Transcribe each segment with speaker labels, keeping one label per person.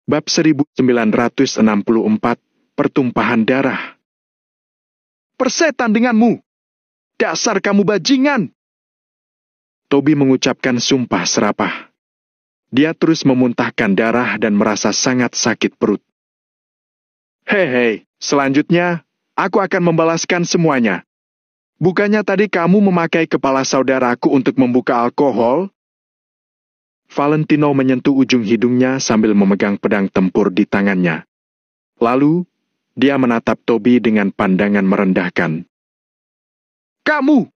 Speaker 1: Bab 1964, Pertumpahan Darah. Persetan denganmu! Dasar kamu bajingan! Toby mengucapkan sumpah serapah. Dia terus memuntahkan darah dan merasa sangat sakit perut. Hei, selanjutnya, aku akan membalaskan semuanya. Bukannya tadi kamu memakai kepala saudaraku untuk membuka alkohol? Valentino menyentuh ujung hidungnya sambil memegang pedang tempur di tangannya. Lalu, dia menatap Toby dengan pandangan merendahkan. Kamu!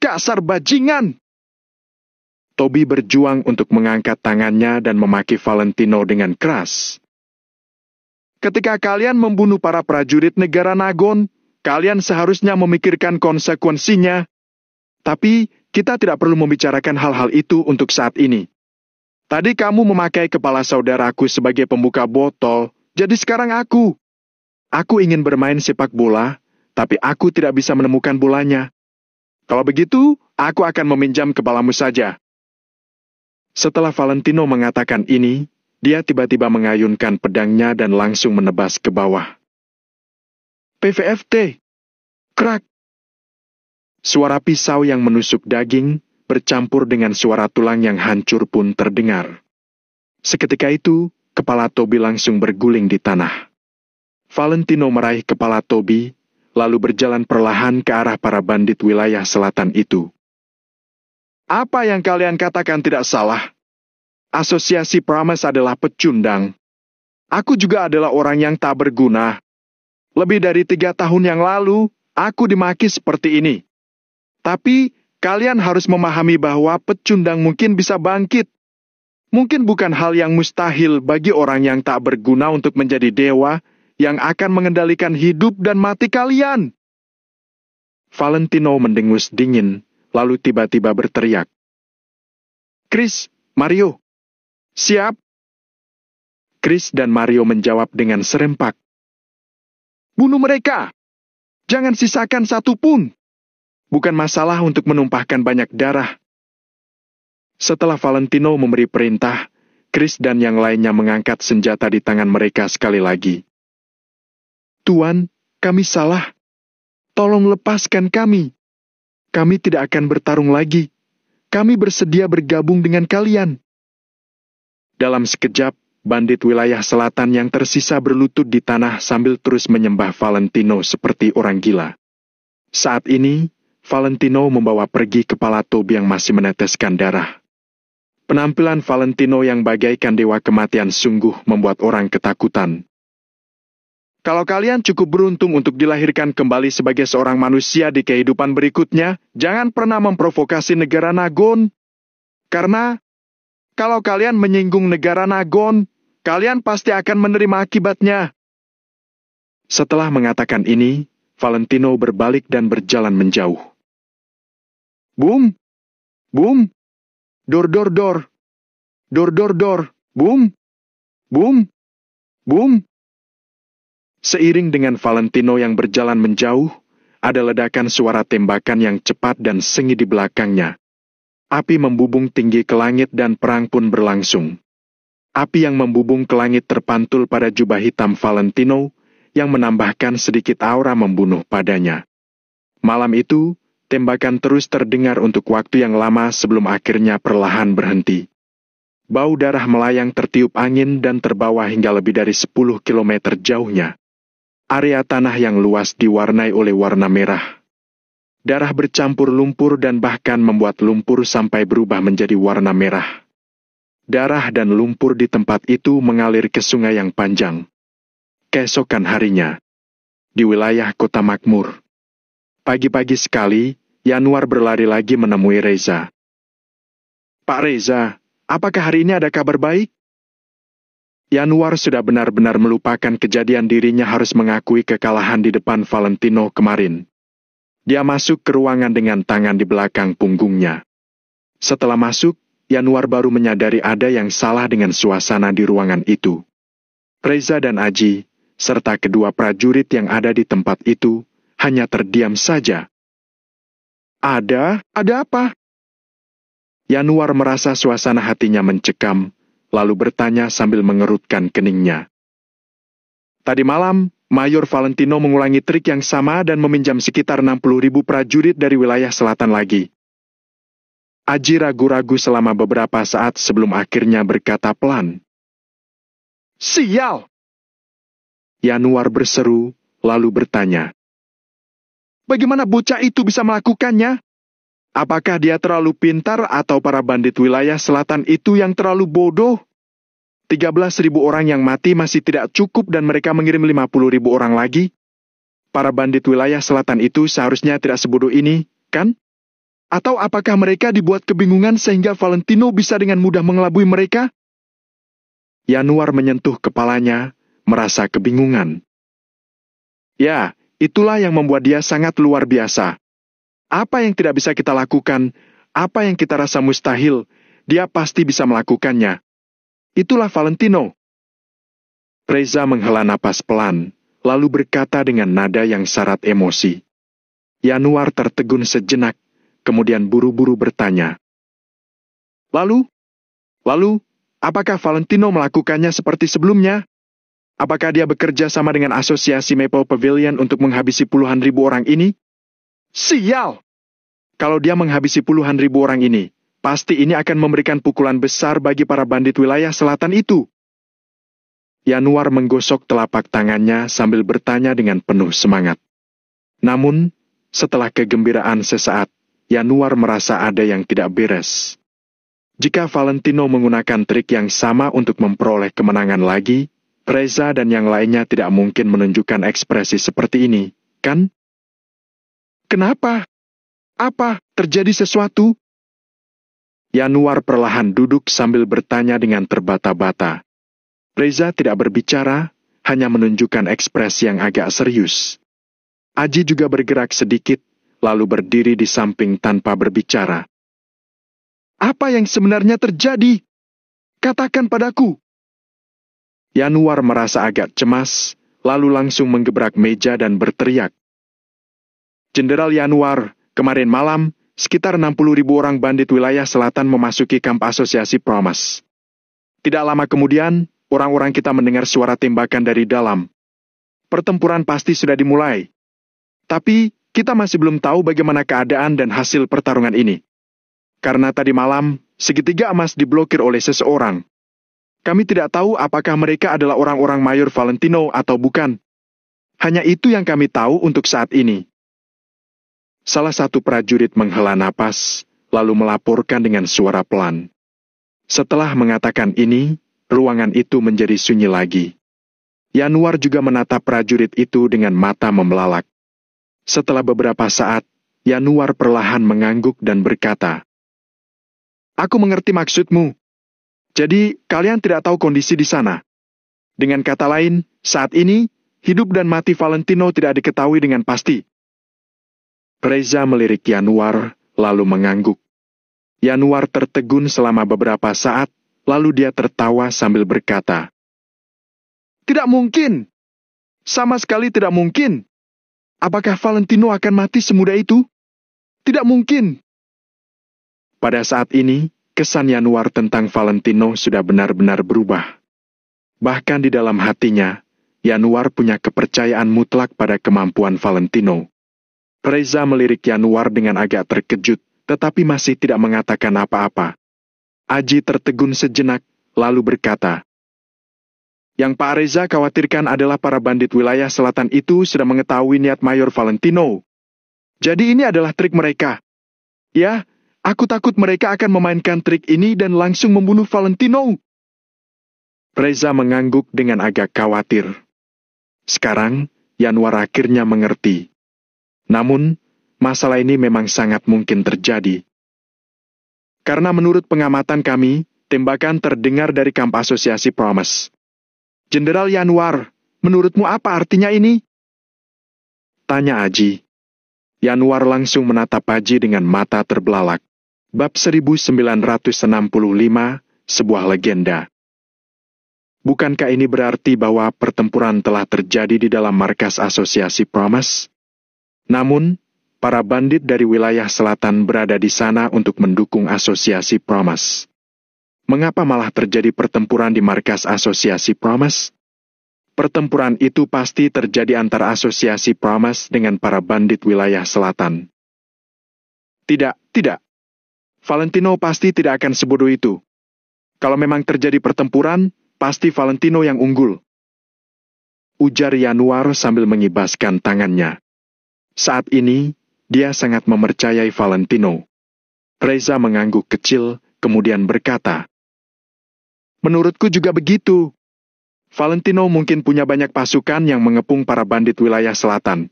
Speaker 1: Dasar bajingan! Toby berjuang untuk mengangkat tangannya dan memaki Valentino dengan keras. Ketika kalian membunuh para prajurit negara Nagon, kalian seharusnya memikirkan konsekuensinya. Tapi, kita tidak perlu membicarakan hal-hal itu untuk saat ini. Tadi kamu memakai kepala saudaraku sebagai pembuka botol, jadi sekarang aku. Aku ingin bermain sepak bola, tapi aku tidak bisa menemukan bolanya. Kalau begitu, aku akan meminjam kepalamu saja. Setelah Valentino mengatakan ini, dia tiba-tiba mengayunkan pedangnya dan langsung menebas ke bawah. PVFT! Krak! Suara pisau yang menusuk daging bercampur dengan suara tulang yang hancur pun terdengar. Seketika itu, kepala Toby langsung berguling di tanah. Valentino meraih kepala Toby, lalu berjalan perlahan ke arah para bandit wilayah selatan itu. Apa yang kalian katakan tidak salah. Asosiasi Pramas adalah pecundang. Aku juga adalah orang yang tak berguna. Lebih dari 3 tahun yang lalu, aku dimaki seperti ini. Tapi, kalian harus memahami bahwa pecundang mungkin bisa bangkit. Mungkin bukan hal yang mustahil bagi orang yang tak berguna untuk menjadi dewa yang akan mengendalikan hidup dan mati kalian. Valentino mendengus dingin, lalu tiba-tiba berteriak. Chris, Mario, siap? Chris dan Mario menjawab dengan serempak. Bunuh mereka! Jangan sisakan satu pun! Bukan masalah untuk menumpahkan banyak darah. Setelah Valentino memberi perintah, Chris dan yang lainnya mengangkat senjata di tangan mereka sekali lagi. Tuan, kami salah. Tolong lepaskan kami. Kami tidak akan bertarung lagi. Kami bersedia bergabung dengan kalian. Dalam sekejap, bandit wilayah selatan yang tersisa berlutut di tanah sambil terus menyembah Valentino seperti orang gila. Saat ini, Valentino membawa pergi kepala Toby yang masih meneteskan darah. Penampilan Valentino yang bagaikan dewa kematian sungguh membuat orang ketakutan. Kalau kalian cukup beruntung untuk dilahirkan kembali sebagai seorang manusia di kehidupan berikutnya, jangan pernah memprovokasi negara Nagon. Karena, kalau kalian menyinggung negara Nagon, kalian pasti akan menerima akibatnya. Setelah mengatakan ini, Valentino berbalik dan berjalan menjauh. Boom! Boom! Dor, dor, dor! Dor, dor, dor! Boom! Boom! Boom! Seiring dengan Valentino yang berjalan menjauh, ada ledakan suara tembakan yang cepat dan sengit di belakangnya. Api membubung tinggi ke langit dan perang pun berlangsung. Api yang membubung ke langit terpantul pada jubah hitam Valentino, yang menambahkan sedikit aura membunuh padanya. Malam itu, tembakan terus terdengar untuk waktu yang lama sebelum akhirnya perlahan berhenti. Bau darah melayang tertiup angin dan terbawa hingga lebih dari 10 kilometer jauhnya. Area tanah yang luas diwarnai oleh warna merah. Darah bercampur lumpur dan bahkan membuat lumpur sampai berubah menjadi warna merah. Darah dan lumpur di tempat itu mengalir ke sungai yang panjang. Keesokan harinya, di wilayah kota makmur. Pagi-pagi sekali, Yanuar berlari lagi menemui Reza. Pak Reza, apakah hari ini ada kabar baik? Yanuar sudah benar-benar melupakan kejadian dirinya harus mengakui kekalahan di depan Valentino kemarin. Dia masuk ke ruangan dengan tangan di belakang punggungnya. Setelah masuk, Yanuar baru menyadari ada yang salah dengan suasana di ruangan itu. Reza dan Aji, serta kedua prajurit yang ada di tempat itu, hanya terdiam saja. Ada apa? Yanuar merasa suasana hatinya mencekam, lalu bertanya sambil mengerutkan keningnya. Tadi malam, Mayor Valentino mengulangi trik yang sama dan meminjam sekitar 60.000 prajurit dari wilayah selatan lagi. Aji ragu-ragu selama beberapa saat sebelum akhirnya berkata pelan. Sial! Yanuar berseru, lalu bertanya. Bagaimana bocah itu bisa melakukannya? Apakah dia terlalu pintar atau para bandit wilayah selatan itu yang terlalu bodoh? 13.000 orang yang mati masih tidak cukup dan mereka mengirim 50.000 orang lagi? Para bandit wilayah selatan itu seharusnya tidak sebodoh ini, kan? Atau apakah mereka dibuat kebingungan sehingga Valentino bisa dengan mudah mengelabui mereka? Yanuar menyentuh kepalanya, merasa kebingungan. Ya, itulah yang membuat dia sangat luar biasa. Apa yang tidak bisa kita lakukan, apa yang kita rasa mustahil, dia pasti bisa melakukannya. Itulah Valentino. Reza menghela napas pelan, lalu berkata dengan nada yang syarat emosi. Yanuar tertegun sejenak, kemudian buru-buru bertanya. Lalu, apakah Valentino melakukannya seperti sebelumnya? Apakah dia bekerja sama dengan asosiasi Maple Pavilion untuk menghabisi puluhan ribu orang ini? Sial! Kalau dia menghabisi puluhan ribu orang ini, pasti ini akan memberikan pukulan besar bagi para bandit wilayah selatan itu. Yanuar menggosok telapak tangannya sambil bertanya dengan penuh semangat. Namun, setelah kegembiraan sesaat, Yanuar merasa ada yang tidak beres. Jika Valentino menggunakan trik yang sama untuk memperoleh kemenangan lagi, Reza dan yang lainnya tidak mungkin menunjukkan ekspresi seperti ini, kan? Kenapa? Apa? Terjadi sesuatu? Yanuar perlahan duduk sambil bertanya dengan terbata-bata. Reza tidak berbicara, hanya menunjukkan ekspresi yang agak serius. Aji juga bergerak sedikit, lalu berdiri di samping tanpa berbicara. Apa yang sebenarnya terjadi? Katakan padaku. Yanuar merasa agak cemas, lalu langsung menggebrak meja dan berteriak. Jenderal Yanuar, kemarin malam, sekitar 60.000 orang bandit wilayah selatan memasuki kamp asosiasi Promas. Tidak lama kemudian, orang-orang kita mendengar suara tembakan dari dalam. Pertempuran pasti sudah dimulai. Tapi, kita masih belum tahu bagaimana keadaan dan hasil pertarungan ini. Karena tadi malam, segitiga emas diblokir oleh seseorang. Kami tidak tahu apakah mereka adalah orang-orang Mayor Valentino atau bukan. Hanya itu yang kami tahu untuk saat ini. Salah satu prajurit menghela napas, lalu melaporkan dengan suara pelan. Setelah mengatakan ini, ruangan itu menjadi sunyi lagi. Yanuar juga menatap prajurit itu dengan mata membelalak. Setelah beberapa saat, Yanuar perlahan mengangguk dan berkata, Aku mengerti maksudmu. Jadi, kalian tidak tahu kondisi di sana. Dengan kata lain, saat ini, hidup dan mati Valentino tidak diketahui dengan pasti. Reza melirik Yanuar, lalu mengangguk. Yanuar tertegun selama beberapa saat, lalu dia tertawa sambil berkata, Tidak mungkin! Sama sekali tidak mungkin! Apakah Valentino akan mati semudah itu? Tidak mungkin! Pada saat ini, kesan Yanuar tentang Valentino sudah benar-benar berubah. Bahkan di dalam hatinya, Yanuar punya kepercayaan mutlak pada kemampuan Valentino. Reza melirik Yanuar dengan agak terkejut, tetapi masih tidak mengatakan apa-apa. Aji tertegun sejenak, lalu berkata, Yang Pak Reza khawatirkan adalah para bandit wilayah selatan itu sudah mengetahui niat Mayor Valentino. Jadi ini adalah trik mereka. Ya, aku takut mereka akan memainkan trik ini dan langsung membunuh Valentino. Reza mengangguk dengan agak khawatir. Sekarang, Yanuar akhirnya mengerti. Namun, masalah ini memang sangat mungkin terjadi. Karena menurut pengamatan kami, tembakan terdengar dari kamp asosiasi Promas. Jenderal Yanuar, menurutmu apa artinya ini? Tanya Aji. Yanuar langsung menatap Aji dengan mata terbelalak. Bab 1965, sebuah legenda. Bukankah ini berarti bahwa pertempuran telah terjadi di dalam markas asosiasi Promas? Namun, para bandit dari wilayah selatan berada di sana untuk mendukung asosiasi Promas. mengapa malah terjadi pertempuran di markas Asosiasi Promise? Pertempuran itu pasti terjadi antara Asosiasi Promise dengan para bandit wilayah selatan. Tidak. Valentino pasti tidak akan sebodoh itu. Kalau memang terjadi pertempuran, pasti Valentino yang unggul. Ujar Yanuar sambil mengibaskan tangannya. Saat ini, dia sangat mempercayai Valentino. Reza mengangguk kecil, kemudian berkata, "Menurutku juga begitu. Valentino mungkin punya banyak pasukan yang mengepung para bandit wilayah selatan.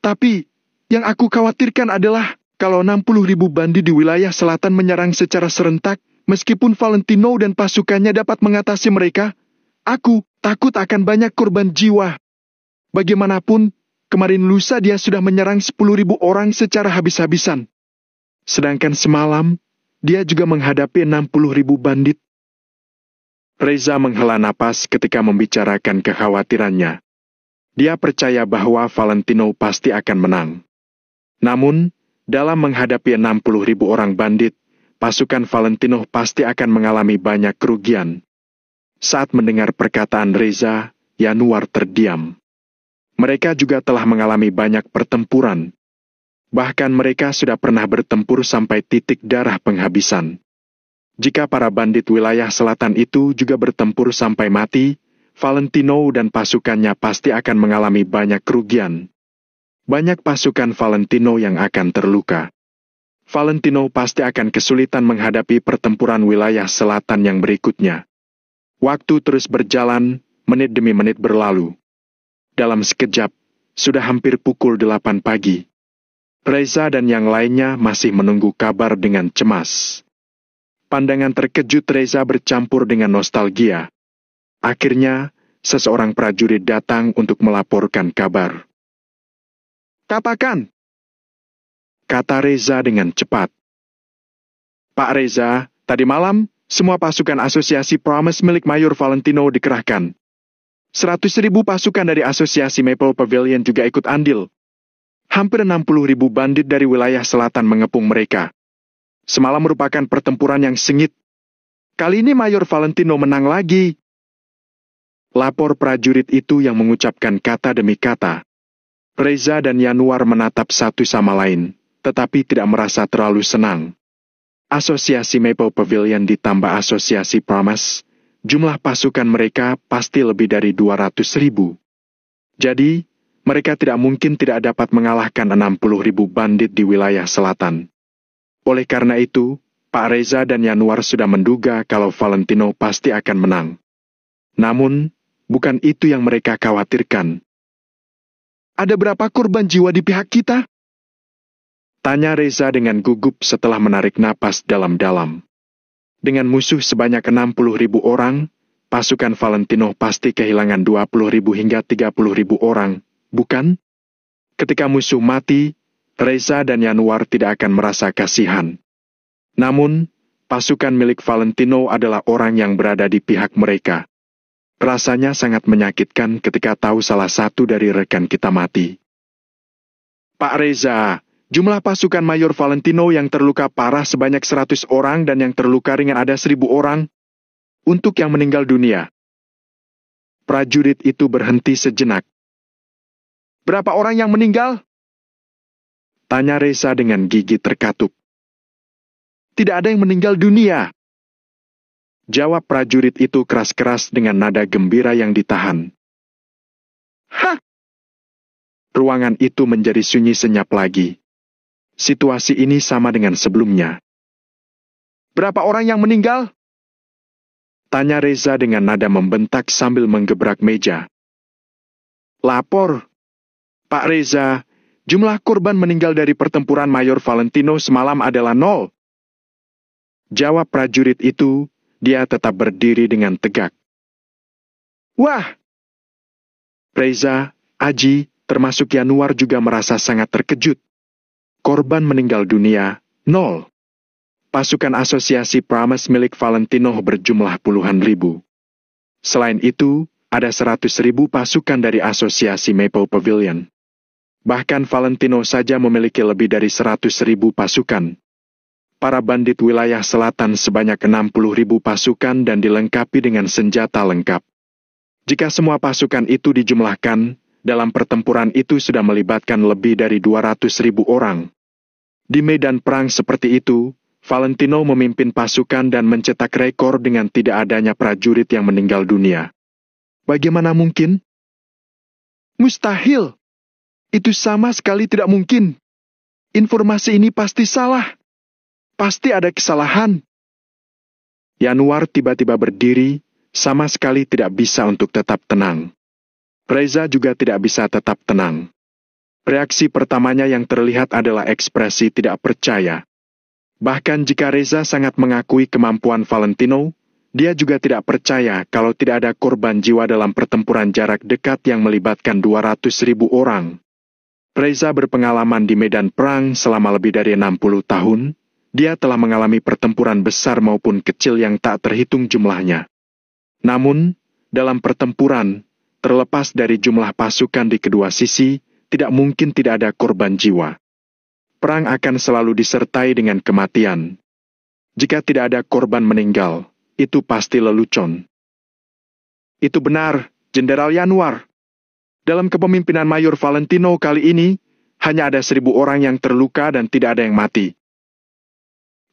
Speaker 1: Tapi, yang aku khawatirkan adalah kalau 60.000 bandit di wilayah selatan menyerang secara serentak, meskipun Valentino dan pasukannya dapat mengatasi mereka, aku takut akan banyak korban jiwa. Bagaimanapun, kemarin lusa dia sudah menyerang 10.000 orang secara habis-habisan. Sedangkan semalam, dia juga menghadapi 60.000 bandit." Reza menghela napas ketika membicarakan kekhawatirannya. Dia percaya bahwa Valentino pasti akan menang. Namun, dalam menghadapi 60.000 orang bandit, pasukan Valentino pasti akan mengalami banyak kerugian. Saat mendengar perkataan Reza, Yanuar terdiam. Mereka juga telah mengalami banyak pertempuran. Bahkan mereka sudah pernah bertempur sampai titik darah penghabisan. Jika para bandit wilayah selatan itu juga bertempur sampai mati, Valentino dan pasukannya pasti akan mengalami banyak kerugian. Banyak pasukan Valentino yang akan terluka. Valentino pasti akan kesulitan menghadapi pertempuran wilayah selatan yang berikutnya. Waktu terus berjalan, menit demi menit berlalu. Dalam sekejap, sudah hampir pukul 8 pagi. Reza dan yang lainnya masih menunggu kabar dengan cemas. Pandangan terkejut Reza bercampur dengan nostalgia. Akhirnya, seseorang prajurit datang untuk melaporkan kabar. "Katakan," kata Reza dengan cepat. "Pak Reza, tadi malam, semua pasukan Asosiasi Promise milik Mayor Valentino dikerahkan. 100.000 pasukan dari Asosiasi Maple Pavilion juga ikut andil. Hampir 60.000 bandit dari wilayah selatan mengepung mereka. Semalam merupakan pertempuran yang sengit. Kali ini Mayor Valentino menang lagi." Lapor prajurit itu yang mengucapkan kata demi kata. Reza dan Yanuar menatap satu sama lain, tetapi tidak merasa terlalu senang. Asosiasi Maple Pavilion ditambah Asosiasi Promise, jumlah pasukan mereka pasti lebih dari 200.000. Jadi, mereka tidak mungkin tidak dapat mengalahkan 60.000 bandit di wilayah selatan. Oleh karena itu, Pak Reza dan Yanuar sudah menduga kalau Valentino pasti akan menang. Namun, bukan itu yang mereka khawatirkan. "Ada berapa korban jiwa di pihak kita?" tanya Reza dengan gugup setelah menarik napas dalam-dalam. Dengan musuh sebanyak 60.000 orang, pasukan Valentino pasti kehilangan 20.000 hingga 30.000 orang, bukan? Ketika musuh mati, Reza dan Yanuar tidak akan merasa kasihan. Namun, pasukan milik Valentino adalah orang yang berada di pihak mereka. Rasanya sangat menyakitkan ketika tahu salah satu dari rekan kita mati. "Pak Reza, jumlah pasukan Mayor Valentino yang terluka parah sebanyak 100 orang dan yang terluka ringan ada 1.000 orang. Untuk yang meninggal dunia." Prajurit itu berhenti sejenak. "Berapa orang yang meninggal?" tanya Reza dengan gigi terkatup. "Tidak ada yang meninggal dunia," jawab prajurit itu keras-keras dengan nada gembira yang ditahan. "Hah!" Ruangan itu menjadi sunyi senyap lagi. Situasi ini sama dengan sebelumnya. "Berapa orang yang meninggal?" tanya Reza dengan nada membentak sambil menggebrak meja. "Lapor, Pak Reza, jumlah korban meninggal dari pertempuran Mayor Valentino semalam adalah 0. Jawab prajurit itu, dia tetap berdiri dengan tegak. "Wah!" Reza, Aji, termasuk Yanuar juga merasa sangat terkejut. Korban meninggal dunia, 0. Pasukan Asosiasi Promise milik Valentino berjumlah puluhan ribu. Selain itu, ada 100.000 pasukan dari Asosiasi Maple Pavilion. Bahkan Valentino saja memiliki lebih dari 100.000 pasukan. para bandit wilayah selatan sebanyak 60.000 pasukan dan dilengkapi dengan senjata lengkap. Jika semua pasukan itu dijumlahkan, dalam pertempuran itu sudah melibatkan lebih dari 200.000 orang. Di medan perang seperti itu, Valentino memimpin pasukan dan mencetak rekor dengan tidak adanya prajurit yang meninggal dunia. Bagaimana mungkin? Mustahil! Itu sama sekali tidak mungkin. Informasi ini pasti salah. Pasti ada kesalahan. Yanuar tiba-tiba berdiri, sama sekali tidak bisa untuk tetap tenang. Reza juga tidak bisa tetap tenang. Reaksi pertamanya yang terlihat adalah ekspresi tidak percaya. Bahkan jika Reza sangat mengakui kemampuan Valentino, dia juga tidak percaya kalau tidak ada korban jiwa dalam pertempuran jarak dekat yang melibatkan 200.000 orang. Reza berpengalaman di medan perang selama lebih dari 60 tahun. Dia telah mengalami pertempuran besar maupun kecil yang tak terhitung jumlahnya. Namun, dalam pertempuran, terlepas dari jumlah pasukan di kedua sisi, tidak mungkin tidak ada korban jiwa. Perang akan selalu disertai dengan kematian. Jika tidak ada korban meninggal, itu pasti lelucon. Itu benar, Jenderal Yanuar. Dalam kepemimpinan Mayor Valentino kali ini, hanya ada 1.000 orang yang terluka dan tidak ada yang mati.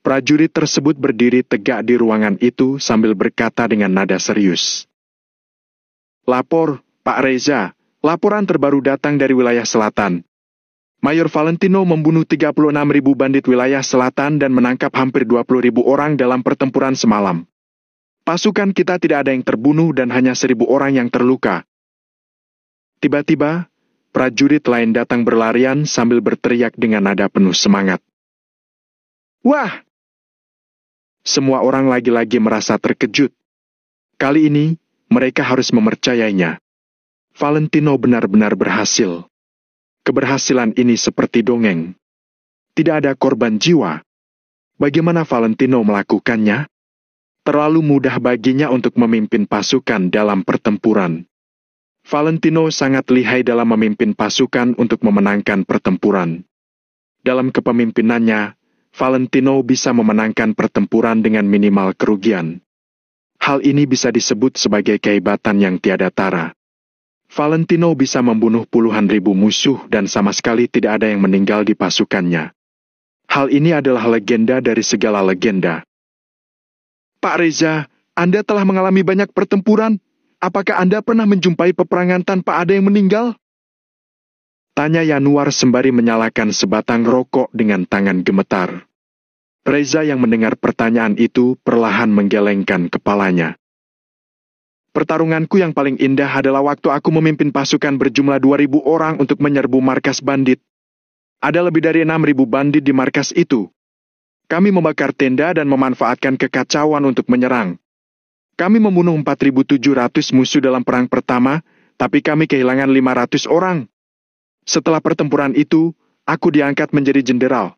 Speaker 1: Prajurit tersebut berdiri tegak di ruangan itu sambil berkata dengan nada serius. Lapor, Pak Reza, laporan terbaru datang dari wilayah selatan. Mayor Valentino membunuh 36.000 bandit wilayah selatan dan menangkap hampir 20.000 orang dalam pertempuran semalam. Pasukan kita tidak ada yang terbunuh dan hanya 1.000 orang yang terluka. Tiba-tiba, prajurit lain datang berlarian sambil berteriak dengan nada penuh semangat. Wah! Semua orang lagi-lagi merasa terkejut. Kali ini, mereka harus mempercayainya. Valentino benar-benar berhasil. Keberhasilan ini seperti dongeng. Tidak ada korban jiwa. Bagaimana Valentino melakukannya? Terlalu mudah baginya untuk memimpin pasukan dalam pertempuran. Valentino sangat lihai dalam memimpin pasukan untuk memenangkan pertempuran. Dalam kepemimpinannya, Valentino bisa memenangkan pertempuran dengan minimal kerugian. Hal ini bisa disebut sebagai kehebatan yang tiada tara. Valentino bisa membunuh puluhan ribu musuh dan sama sekali tidak ada yang meninggal di pasukannya. Hal ini adalah legenda dari segala legenda. Pak Reza, Anda telah mengalami banyak pertempuran. Apakah Anda pernah menjumpai peperangan tanpa ada yang meninggal? Tanya Yanuar sembari menyalakan sebatang rokok dengan tangan gemetar. Reza yang mendengar pertanyaan itu perlahan menggelengkan kepalanya. Pertarunganku yang paling indah adalah waktu aku memimpin pasukan berjumlah 2.000 orang untuk menyerbu markas bandit. Ada lebih dari 6.000 bandit di markas itu. Kami membakar tenda dan memanfaatkan kekacauan untuk menyerang. Kami membunuh 4.700 musuh dalam perang pertama, tapi kami kehilangan 500 orang. Setelah pertempuran itu, aku diangkat menjadi jenderal.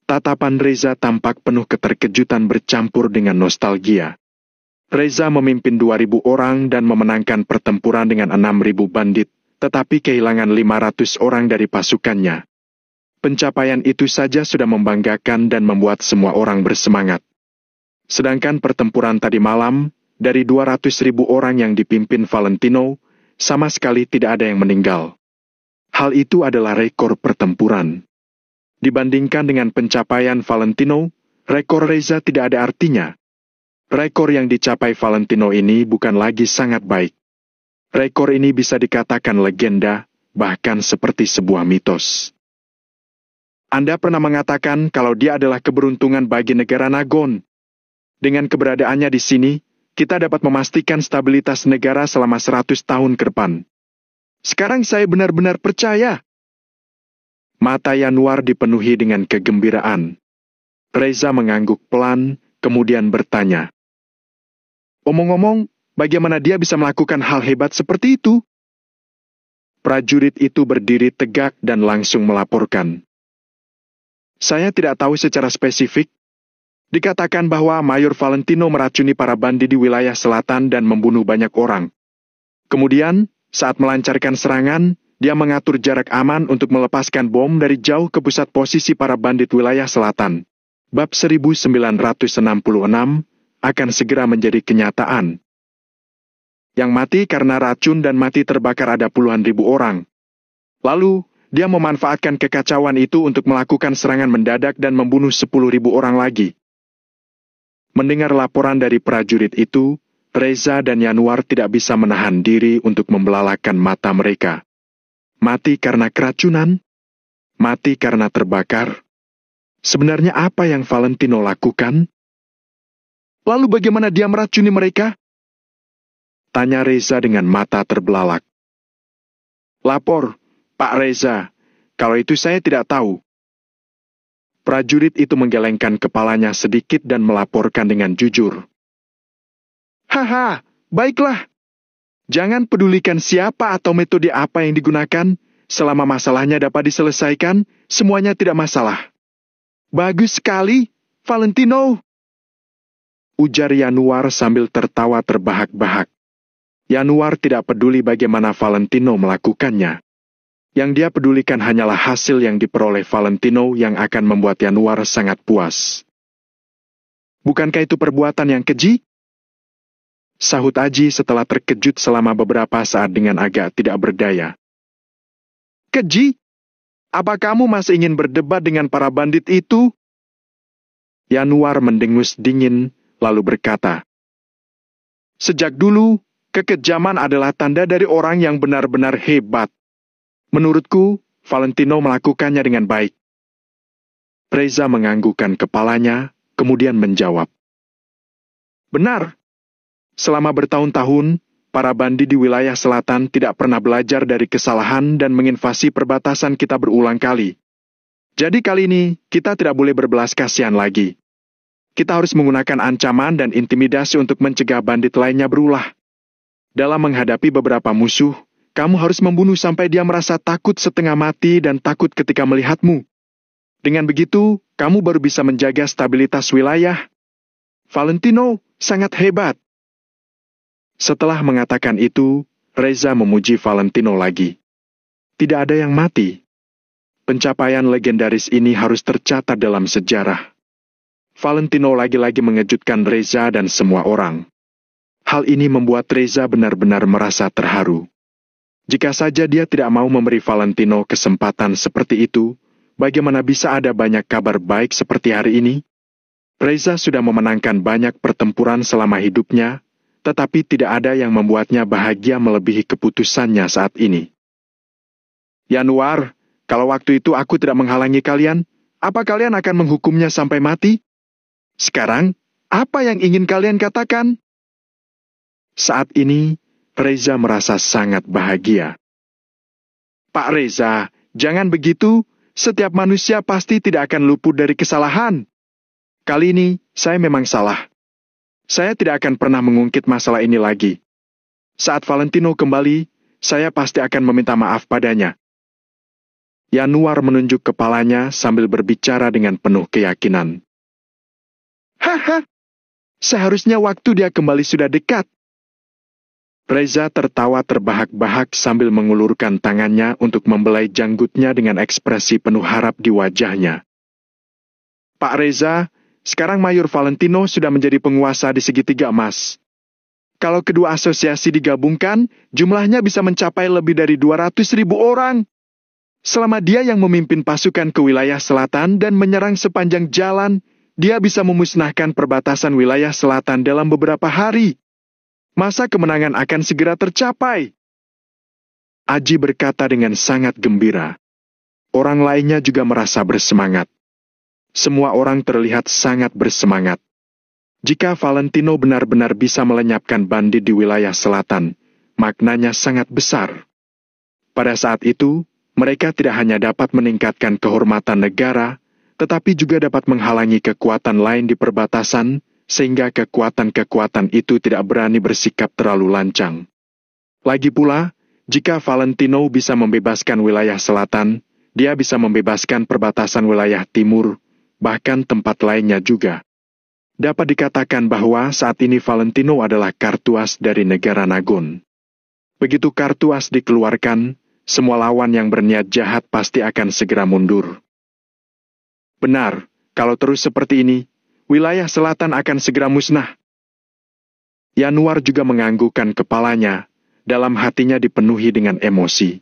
Speaker 1: Tatapan Reza tampak penuh keterkejutan bercampur dengan nostalgia. Reza memimpin 2.000 orang dan memenangkan pertempuran dengan 6.000 bandit, tetapi kehilangan 500 orang dari pasukannya. Pencapaian itu saja sudah membanggakan dan membuat semua orang bersemangat. Sedangkan pertempuran tadi malam, dari 200.000 orang yang dipimpin Valentino, sama sekali tidak ada yang meninggal. Hal itu adalah rekor pertempuran. Dibandingkan dengan pencapaian Valentino, rekor Reza tidak ada artinya. Rekor yang dicapai Valentino ini bukan lagi sangat baik. Rekor ini bisa dikatakan legenda, bahkan seperti sebuah mitos. Anda pernah mengatakan kalau dia adalah keberuntungan bagi negara Nagon. Dengan keberadaannya di sini, kita dapat memastikan stabilitas negara selama 100 tahun ke depan. Sekarang saya benar-benar percaya. Mata Yanuar dipenuhi dengan kegembiraan. Reza mengangguk pelan, kemudian bertanya. Omong-omong, bagaimana dia bisa melakukan hal hebat seperti itu? Prajurit itu berdiri tegak dan langsung melaporkan. Saya tidak tahu secara spesifik. Dikatakan bahwa Mayor Valentino meracuni para bandit di wilayah selatan dan membunuh banyak orang. Kemudian, saat melancarkan serangan, dia mengatur jarak aman untuk melepaskan bom dari jauh ke pusat posisi para bandit wilayah selatan. bab 1966 akan segera menjadi kenyataan. Yang mati karena racun dan mati terbakar ada puluhan ribu orang. Lalu, dia memanfaatkan kekacauan itu untuk melakukan serangan mendadak dan membunuh 10.000 orang lagi. Mendengar laporan dari prajurit itu, Reza dan Yanuar tidak bisa menahan diri untuk membelalakan mata mereka. Mati karena keracunan? Mati karena terbakar? Sebenarnya apa yang Valentino lakukan? Lalu bagaimana dia meracuni mereka? Tanya Reza dengan mata terbelalak. Lapor, Pak Reza, kalau itu saya tidak tahu. Prajurit itu menggelengkan kepalanya sedikit dan melaporkan dengan jujur. Haha, baiklah. Jangan pedulikan siapa atau metode apa yang digunakan, selama masalahnya dapat diselesaikan, semuanya tidak masalah. Bagus sekali, Valentino. Ujar Yanuar sambil tertawa terbahak-bahak. Yanuar tidak peduli bagaimana Valentino melakukannya. Yang dia pedulikan hanyalah hasil yang diperoleh Valentino yang akan membuat Yanuar sangat puas. Bukankah itu perbuatan yang keji? Sahut Aji setelah terkejut selama beberapa saat dengan agak tidak berdaya. Keji? Apa kamu masih ingin berdebat dengan para bandit itu? Yanuar mendengus dingin, lalu berkata, sejak dulu, kekejaman adalah tanda dari orang yang benar-benar hebat. Menurutku, Valentino melakukannya dengan baik. Reza menganggukkan kepalanya, kemudian menjawab. Benar. Selama bertahun-tahun, para bandit di wilayah selatan tidak pernah belajar dari kesalahan dan menginvasi perbatasan kita berulang kali. Jadi kali ini, kita tidak boleh berbelas kasihan lagi. Kita harus menggunakan ancaman dan intimidasi untuk mencegah bandit lainnya berulah. Dalam menghadapi beberapa musuh, kamu harus membunuh sampai dia merasa takut setengah mati dan takut ketika melihatmu. Dengan begitu, kamu baru bisa menjaga stabilitas wilayah. Valentino sangat hebat. Setelah mengatakan itu, Reza memuji Valentino lagi. Tidak ada yang mati. Pencapaian legendaris ini harus tercatat dalam sejarah. Valentino lagi-lagi mengejutkan Reza dan semua orang. Hal ini membuat Reza benar-benar merasa terharu. Jika saja dia tidak mau memberi Valentino kesempatan seperti itu, bagaimana bisa ada banyak kabar baik seperti hari ini? Reza sudah memenangkan banyak pertempuran selama hidupnya, tetapi tidak ada yang membuatnya bahagia melebihi keputusannya saat ini. Yanuar, kalau waktu itu aku tidak menghalangi kalian, apa kalian akan menghukumnya sampai mati? Sekarang, apa yang ingin kalian katakan? Saat ini, Reza merasa sangat bahagia. Pak Reza, jangan begitu, setiap manusia pasti tidak akan luput dari kesalahan. Kali ini, saya memang salah. Saya tidak akan pernah mengungkit masalah ini lagi. Saat Valentino kembali, saya pasti akan meminta maaf padanya. Yanuar menunjuk kepalanya sambil berbicara dengan penuh keyakinan. Haha, seharusnya waktu dia kembali sudah dekat. Reza tertawa terbahak-bahak sambil mengulurkan tangannya untuk membelai janggutnya dengan ekspresi penuh harap di wajahnya. Pak Reza, sekarang Mayor Valentino sudah menjadi penguasa di segitiga emas. Kalau kedua asosiasi digabungkan, jumlahnya bisa mencapai lebih dari 200.000 orang. Selama dia yang memimpin pasukan ke wilayah selatan dan menyerang sepanjang jalan, dia bisa memusnahkan perbatasan wilayah selatan dalam beberapa hari. Masa kemenangan akan segera tercapai? Aji berkata dengan sangat gembira. Orang lainnya juga merasa bersemangat. Semua orang terlihat sangat bersemangat. Jika Valentino benar-benar bisa melenyapkan bandit di wilayah selatan, maknanya sangat besar. Pada saat itu, mereka tidak hanya dapat meningkatkan kehormatan negara, tetapi juga dapat menghalangi kekuatan lain di perbatasan, sehingga kekuatan-kekuatan itu tidak berani bersikap terlalu lancang. Lagi pula, jika Valentino bisa membebaskan wilayah selatan, dia bisa membebaskan perbatasan wilayah timur, bahkan tempat lainnya juga. Dapat dikatakan bahwa saat ini Valentino adalah kartuas dari negara Nagon. Begitu kartuas dikeluarkan, semua lawan yang berniat jahat pasti akan segera mundur. Benar, Kalau terus seperti ini, wilayah selatan akan segera musnah. Yanuar juga menganggukkan kepalanya, dalam hatinya dipenuhi dengan emosi.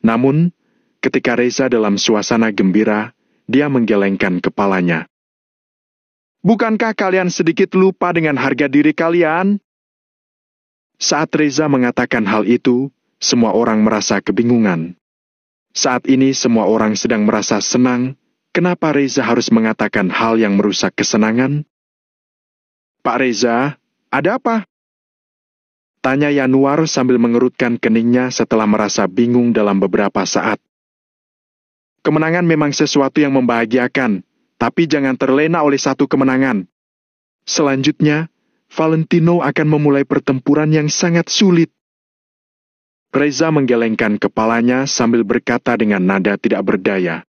Speaker 1: Namun, ketika Reza dalam suasana gembira, dia menggelengkan kepalanya. Bukankah kalian sedikit lupa dengan harga diri kalian? Saat Reza mengatakan hal itu, semua orang merasa kebingungan. Saat ini semua orang sedang merasa senang, kenapa Reza harus mengatakan hal yang merusak kesenangan? Pak Reza, ada apa? Tanya Yanuar sambil mengerutkan keningnya setelah merasa bingung dalam beberapa saat. Kemenangan memang sesuatu yang membahagiakan, tapi jangan terlena oleh satu kemenangan. Selanjutnya, Valentino akan memulai pertempuran yang sangat sulit. Reza menggelengkan kepalanya sambil berkata dengan nada tidak berdaya.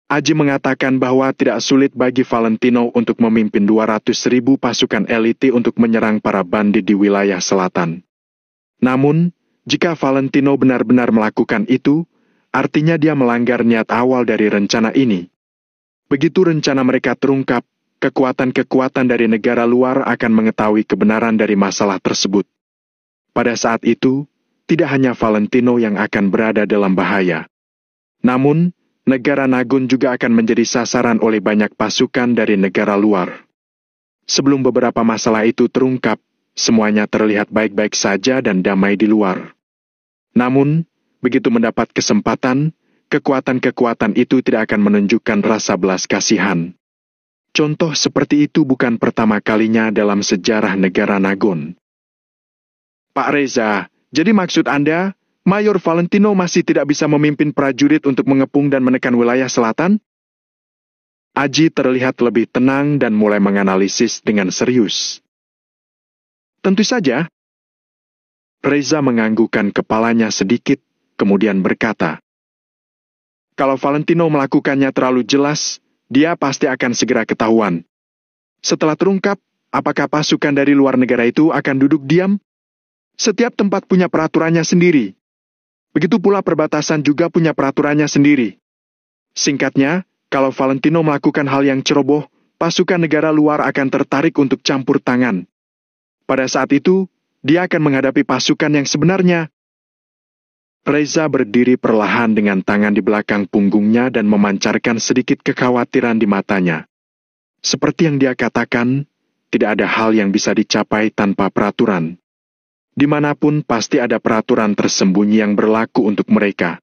Speaker 1: Aji mengatakan bahwa tidak sulit bagi Valentino untuk memimpin 200.000 pasukan elite untuk menyerang para bandit di wilayah selatan. Namun, jika Valentino benar-benar melakukan itu, artinya dia melanggar niat awal dari rencana ini. Begitu rencana mereka terungkap, kekuatan-kekuatan dari negara luar akan mengetahui kebenaran dari masalah tersebut. Pada saat itu, tidak hanya Valentino yang akan berada dalam bahaya. Namun, negara Nagun juga akan menjadi sasaran oleh banyak pasukan dari negara luar. Sebelum beberapa masalah itu terungkap, semuanya terlihat baik-baik saja dan damai di luar. Namun, begitu mendapat kesempatan, kekuatan-kekuatan itu tidak akan menunjukkan rasa belas kasihan. Contoh seperti itu bukan pertama kalinya dalam sejarah negara Nagun. Pak Reza, jadi maksud Anda, Mayor Valentino masih tidak bisa memimpin prajurit untuk mengepung dan menekan wilayah selatan? Aji terlihat lebih tenang dan mulai menganalisis dengan serius. Tentu saja. Reza menganggukkan kepalanya sedikit, kemudian berkata, kalau Valentino melakukannya terlalu jelas, dia pasti akan segera ketahuan. Setelah terungkap, apakah pasukan dari luar negara itu akan duduk diam? Setiap tempat punya peraturannya sendiri. Begitu pula perbatasan juga punya peraturannya sendiri. Singkatnya, kalau Valentino melakukan hal yang ceroboh, pasukan negara luar akan tertarik untuk campur tangan. Pada saat itu, dia akan menghadapi pasukan yang sebenarnya. Reza berdiri perlahan dengan tangan di belakang punggungnya dan memancarkan sedikit kekhawatiran di matanya. Seperti yang dia katakan, tidak ada hal yang bisa dicapai tanpa peraturan. Dimanapun pasti ada peraturan tersembunyi yang berlaku untuk mereka.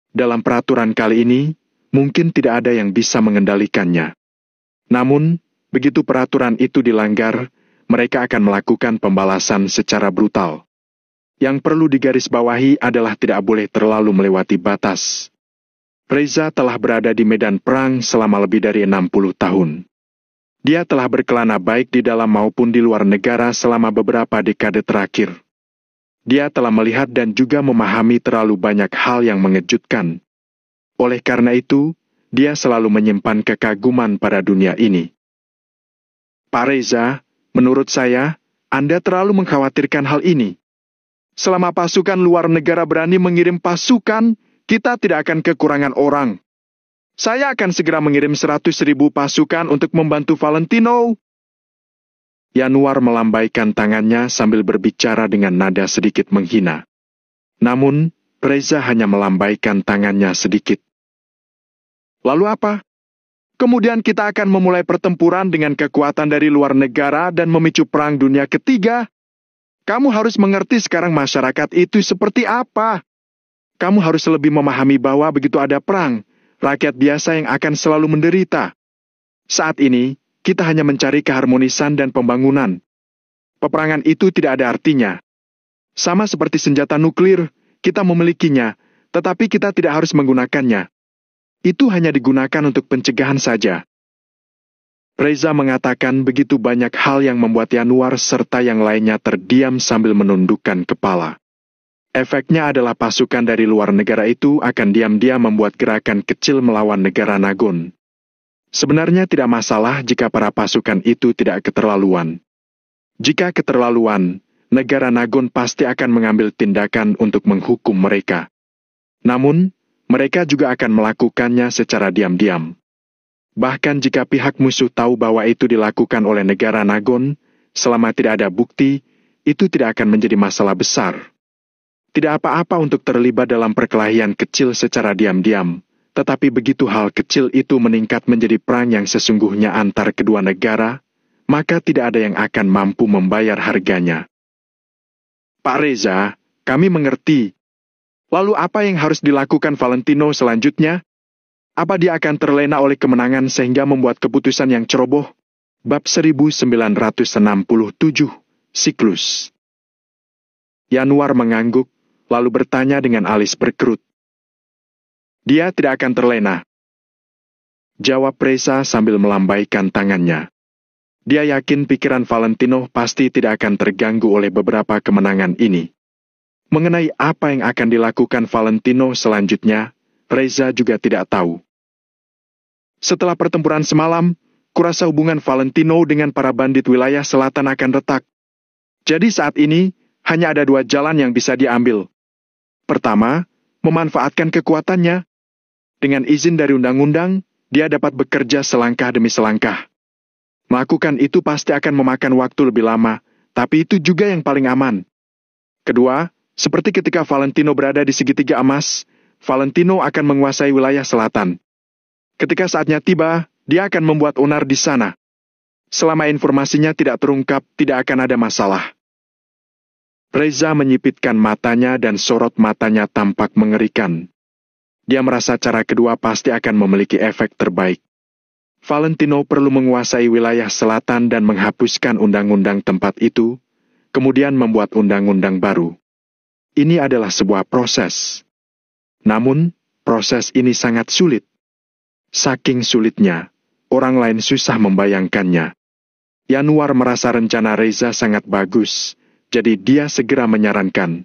Speaker 1: Dalam peraturan kali ini, mungkin tidak ada yang bisa mengendalikannya. Namun, begitu peraturan itu dilanggar, mereka akan melakukan pembalasan secara brutal. Yang perlu digarisbawahi adalah tidak boleh terlalu melewati batas. Reza telah berada di medan perang selama lebih dari 60 tahun. Dia telah berkelana baik di dalam maupun di luar negara selama beberapa dekade terakhir. Dia telah melihat dan juga memahami terlalu banyak hal yang mengejutkan. Oleh karena itu, dia selalu menyimpan kekaguman pada dunia ini. Pak Reza, menurut saya, Anda terlalu mengkhawatirkan hal ini. Selama pasukan luar negara berani mengirim pasukan, kita tidak akan kekurangan orang. Saya akan segera mengirim 100.000 pasukan untuk membantu Valentino. Yanuar melambaikan tangannya sambil berbicara dengan nada sedikit menghina. Namun, Reza hanya melambaikan tangannya sedikit. Lalu apa? Kemudian kita akan memulai pertempuran dengan kekuatan dari luar negara dan memicu perang dunia ketiga. Kamu harus mengerti sekarang masyarakat itu seperti apa. Kamu harus lebih memahami bahwa begitu ada perang, rakyat biasa yang akan selalu menderita. Saat ini, kita hanya mencari keharmonisan dan pembangunan. Peperangan itu tidak ada artinya. Sama seperti senjata nuklir, kita memilikinya, tetapi kita tidak harus menggunakannya. Itu hanya digunakan untuk pencegahan saja. Reza mengatakan begitu banyak hal yang membuat Yanuar serta yang lainnya terdiam sambil menundukkan kepala. Efeknya adalah pasukan dari luar negara itu akan diam-diam membuat gerakan kecil melawan negara Nagun. Sebenarnya tidak masalah jika para pasukan itu tidak keterlaluan. Jika keterlaluan, negara Nagun pasti akan mengambil tindakan untuk menghukum mereka. Namun, mereka juga akan melakukannya secara diam-diam. Bahkan jika pihak musuh tahu bahwa itu dilakukan oleh negara Nagon, selama tidak ada bukti, itu tidak akan menjadi masalah besar. Tidak apa-apa untuk terlibat dalam perkelahian kecil secara diam-diam, tetapi begitu hal kecil itu meningkat menjadi perang yang sesungguhnya antar kedua negara, maka tidak ada yang akan mampu membayar harganya. Pak Reza, kami mengerti. Lalu apa yang harus dilakukan Valentino selanjutnya? Apa dia akan terlena oleh kemenangan sehingga membuat keputusan yang ceroboh? Bab 1967, Siklus. Yanuar mengangguk, lalu bertanya dengan alis berkerut. Dia tidak akan terlena. Jawab Reza sambil melambaikan tangannya. Dia yakin pikiran Valentino pasti tidak akan terganggu oleh beberapa kemenangan ini. Mengenai apa yang akan dilakukan Valentino selanjutnya, Reza juga tidak tahu. Setelah pertempuran semalam, kurasa hubungan Valentino dengan para bandit wilayah selatan akan retak. Jadi saat ini, hanya ada 2 jalan yang bisa diambil. Pertama, memanfaatkan kekuatannya. Dengan izin dari undang-undang, dia dapat bekerja selangkah demi selangkah. Melakukan itu pasti akan memakan waktu lebih lama, tapi itu juga yang paling aman. Kedua, seperti ketika Valentino berada di segitiga emas, Valentino akan menguasai wilayah selatan. Ketika saatnya tiba, dia akan membuat onar di sana. Selama informasinya tidak terungkap, tidak akan ada masalah. Reza menyipitkan matanya dan sorot matanya tampak mengerikan. Dia merasa cara kedua pasti akan memiliki efek terbaik. Valentino perlu menguasai wilayah selatan dan menghapuskan undang-undang tempat itu, kemudian membuat undang-undang baru. Ini adalah sebuah proses. Namun, proses ini sangat sulit. Saking sulitnya, orang lain susah membayangkannya. Yanuar merasa rencana Reza sangat bagus, jadi dia segera menyarankan.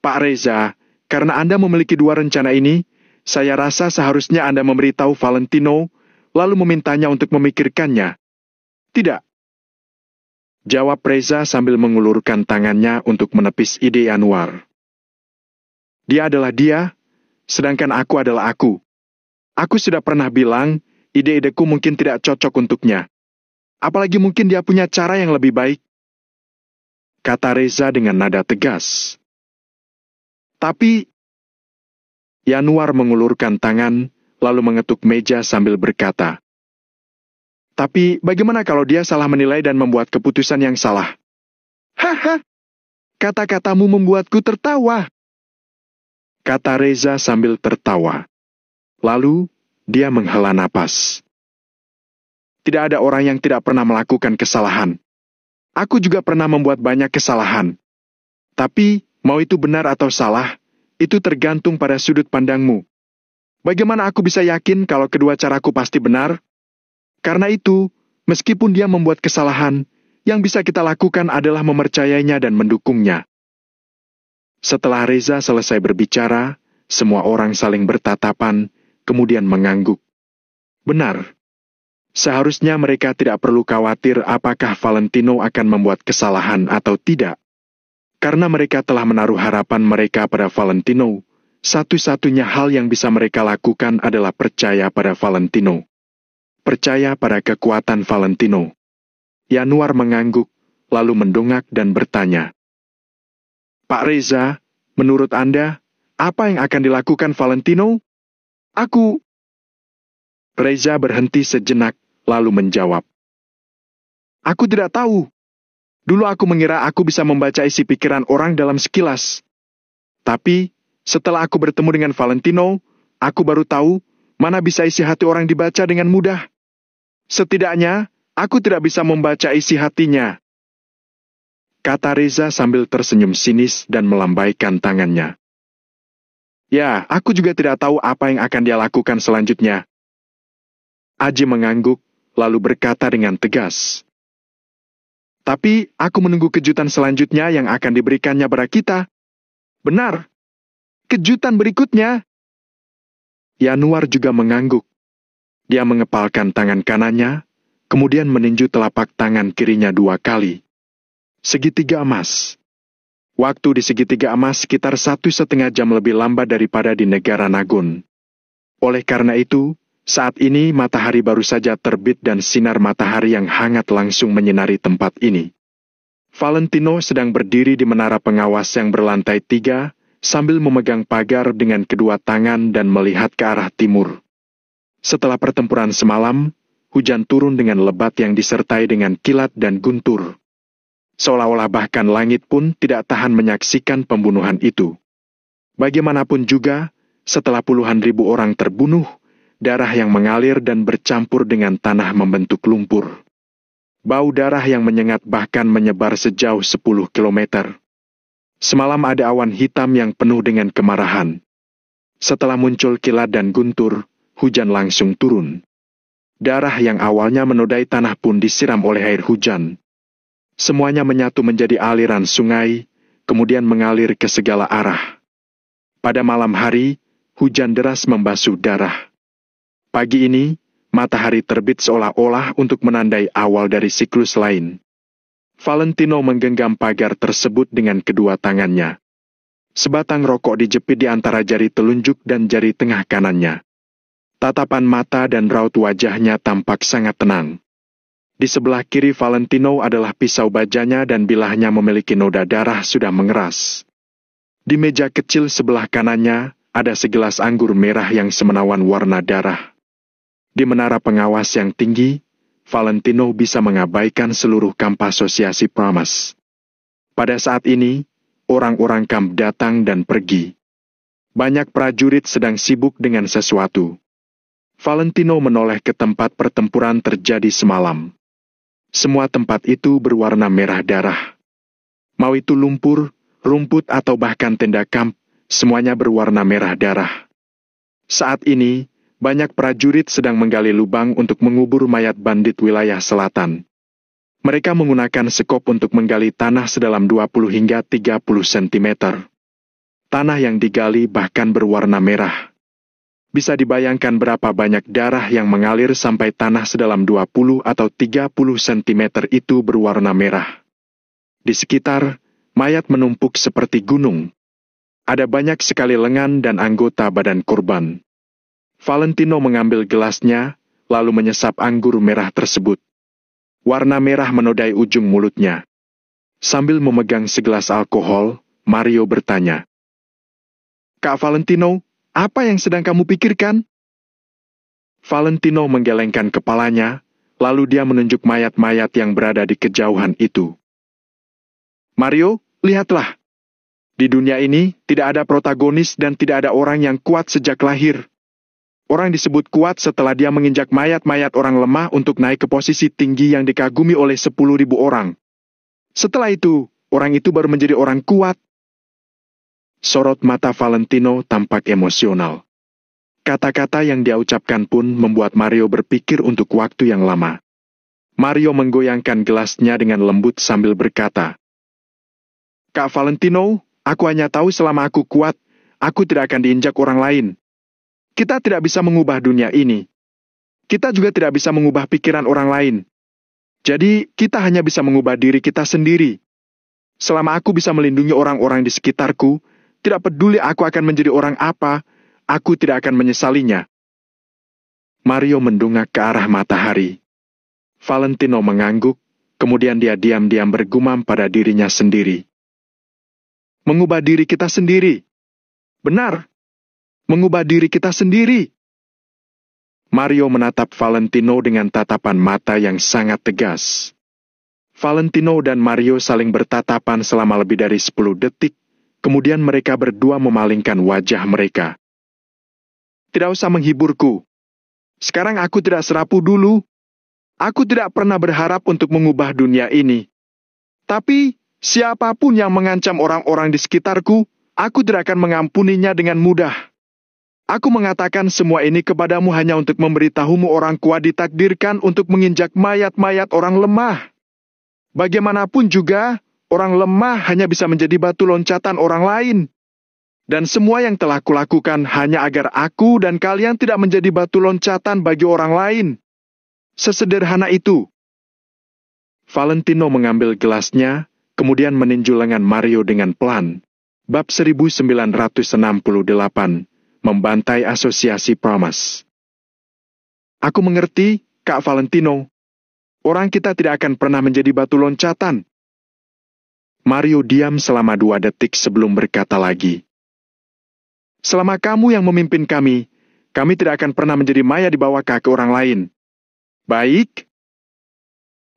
Speaker 1: Pak Reza, karena Anda memiliki 2 rencana ini, saya rasa seharusnya Anda memberitahu Valentino, lalu memintanya untuk memikirkannya. Tidak. Jawab Reza sambil mengulurkan tangannya untuk menepis ide Yanuar. Dia adalah dia, sedangkan aku adalah aku. Aku sudah pernah bilang, ide-ideku mungkin tidak cocok untuknya. Apalagi mungkin dia punya cara yang lebih baik. Kata Reza dengan nada tegas. Tapi, Yanuar mengulurkan tangan, lalu mengetuk meja sambil berkata. Tapi, bagaimana kalau dia salah menilai dan membuat keputusan yang salah? Haha, kata-katamu membuatku tertawa. Kata Reza sambil tertawa. Lalu, dia menghela napas. Tidak ada orang yang tidak pernah melakukan kesalahan. Aku juga pernah membuat banyak kesalahan. Tapi, mau itu benar atau salah, itu tergantung pada sudut pandangmu. Bagaimana aku bisa yakin kalau kedua caraku pasti benar? Karena itu, meskipun dia membuat kesalahan, yang bisa kita lakukan adalah mempercayainya dan mendukungnya. Setelah Reza selesai berbicara, semua orang saling bertatapan, kemudian mengangguk. Benar. Seharusnya mereka tidak perlu khawatir apakah Valentino akan membuat kesalahan atau tidak. Karena mereka telah menaruh harapan mereka pada Valentino, satu-satunya hal yang bisa mereka lakukan adalah percaya pada Valentino. Percaya pada kekuatan Valentino. Yanuar mengangguk, lalu mendongak dan bertanya. Pak Reza, menurut Anda, apa yang akan dilakukan Valentino? Reza berhenti sejenak, lalu menjawab. Aku tidak tahu. Dulu aku mengira aku bisa membaca isi pikiran orang dalam sekilas. Tapi, setelah aku bertemu dengan Valentino, aku baru tahu mana bisa isi hati orang dibaca dengan mudah. Setidaknya, aku tidak bisa membaca isi hatinya. Kata Reza sambil tersenyum sinis dan melambaikan tangannya. Ya, aku juga tidak tahu apa yang akan dia lakukan selanjutnya. Aji mengangguk, lalu berkata dengan tegas. Tapi, aku menunggu kejutan selanjutnya yang akan diberikannya pada kita. Benar. Kejutan berikutnya. Yanuar juga mengangguk. Dia mengepalkan tangan kanannya, kemudian meninju telapak tangan kirinya 2 kali. Segitiga emas. Waktu di segitiga emas sekitar 1,5 jam lebih lambat daripada di negara Nagon. Oleh karena itu, Saat ini matahari baru saja terbit dan sinar matahari yang hangat langsung menyinari tempat ini. Valentino sedang berdiri di menara pengawas yang berlantai 3, sambil memegang pagar dengan kedua tangan dan melihat ke arah timur. Setelah pertempuran semalam, hujan turun dengan lebat yang disertai dengan kilat dan guntur. Seolah-olah bahkan langit pun tidak tahan menyaksikan pembunuhan itu. Bagaimanapun juga, setelah puluhan ribu orang terbunuh, darah yang mengalir dan bercampur dengan tanah membentuk lumpur. Bau darah yang menyengat bahkan menyebar sejauh 10 kilometer. Semalam ada awan hitam yang penuh dengan kemarahan. Setelah muncul kilat dan guntur, hujan langsung turun. Darah yang awalnya menodai tanah pun disiram oleh air hujan. Semuanya menyatu menjadi aliran sungai, kemudian mengalir ke segala arah. Pada malam hari, hujan deras membasuh darah. Pagi ini, matahari terbit seolah-olah untuk menandai awal dari siklus lain. Valentino menggenggam pagar tersebut dengan kedua tangannya. Sebatang rokok dijepit di antara jari telunjuk dan jari tengah kanannya. Tatapan mata dan raut wajahnya tampak sangat tenang. Di sebelah kiri Valentino adalah pisau bajanya dan bilahnya memiliki noda darah sudah mengeras. Di meja kecil sebelah kanannya, ada segelas anggur merah yang semenawan warna darah. Di menara pengawas yang tinggi, Valentino bisa mengabaikan seluruh kamp asosiasi Pramas. Pada saat ini, orang-orang kamp datang dan pergi. Banyak prajurit sedang sibuk dengan sesuatu. Valentino menoleh ke tempat pertempuran terjadi semalam. Semua tempat itu berwarna merah darah. Mau itu lumpur, rumput atau bahkan tenda kamp, semuanya berwarna merah darah. Saat ini, banyak prajurit sedang menggali lubang untuk mengubur mayat bandit wilayah selatan. Mereka menggunakan sekop untuk menggali tanah sedalam 20 hingga 30 cm. Tanah yang digali bahkan berwarna merah. Bisa dibayangkan berapa banyak darah yang mengalir sampai tanah sedalam 20 atau 30 cm itu berwarna merah. Di sekitar, mayat menumpuk seperti gunung. Ada banyak sekali lengan dan anggota badan korban. Valentino mengambil gelasnya, lalu menyesap anggur merah tersebut. Warna merah menodai ujung mulutnya. Sambil memegang segelas alkohol, Mario bertanya, "Kak Valentino, apa yang sedang kamu pikirkan?" Valentino menggelengkan kepalanya, lalu dia menunjuk mayat-mayat yang berada di kejauhan itu. "Mario, lihatlah. Di dunia ini tidak ada protagonis dan tidak ada orang yang kuat sejak lahir. Orang disebut kuat setelah dia menginjak mayat-mayat orang lemah untuk naik ke posisi tinggi yang dikagumi oleh 10.000 orang. Setelah itu, orang itu baru menjadi orang kuat." Sorot mata Valentino tampak emosional. Kata-kata yang dia ucapkan pun membuat Mario berpikir untuk waktu yang lama. Mario menggoyangkan gelasnya dengan lembut sambil berkata, "Kak Valentino, aku hanya tahu selama aku kuat, aku tidak akan diinjak orang lain. Kita tidak bisa mengubah dunia ini. Kita juga tidak bisa mengubah pikiran orang lain. Jadi, kita hanya bisa mengubah diri kita sendiri. Selama aku bisa melindungi orang-orang di sekitarku, tidak peduli aku akan menjadi orang apa, aku tidak akan menyesalinya." Mario mendongak ke arah matahari. Valentino mengangguk, kemudian dia diam-diam bergumam pada dirinya sendiri. "Mengubah diri kita sendiri. Benar. Mengubah diri kita sendiri." Mario menatap Valentino dengan tatapan mata yang sangat tegas. Valentino dan Mario saling bertatapan selama lebih dari 10 detik, kemudian mereka berdua memalingkan wajah mereka. "Tidak usah menghiburku. Sekarang aku tidak serapuh dulu. Aku tidak pernah berharap untuk mengubah dunia ini. Tapi, siapapun yang mengancam orang-orang di sekitarku, aku tidak akan mengampuninya dengan mudah. Aku mengatakan semua ini kepadamu hanya untuk memberitahumu orang kuat ditakdirkan untuk menginjak mayat-mayat orang lemah. Bagaimanapun juga, orang lemah hanya bisa menjadi batu loncatan orang lain. Dan semua yang telah kulakukan hanya agar aku dan kalian tidak menjadi batu loncatan bagi orang lain. Sesederhana itu." Valentino mengambil gelasnya, kemudian meninju lengan Mario dengan pelan. Bab 1968, Membantai Asosiasi Pramas. Aku mengerti, Kak Valentino. Orang kita tidak akan pernah menjadi batu loncatan. Mario diam selama 2 detik sebelum berkata lagi. Selama kamu yang memimpin kami tidak akan pernah menjadi maya di bawah kaki orang lain. Baik?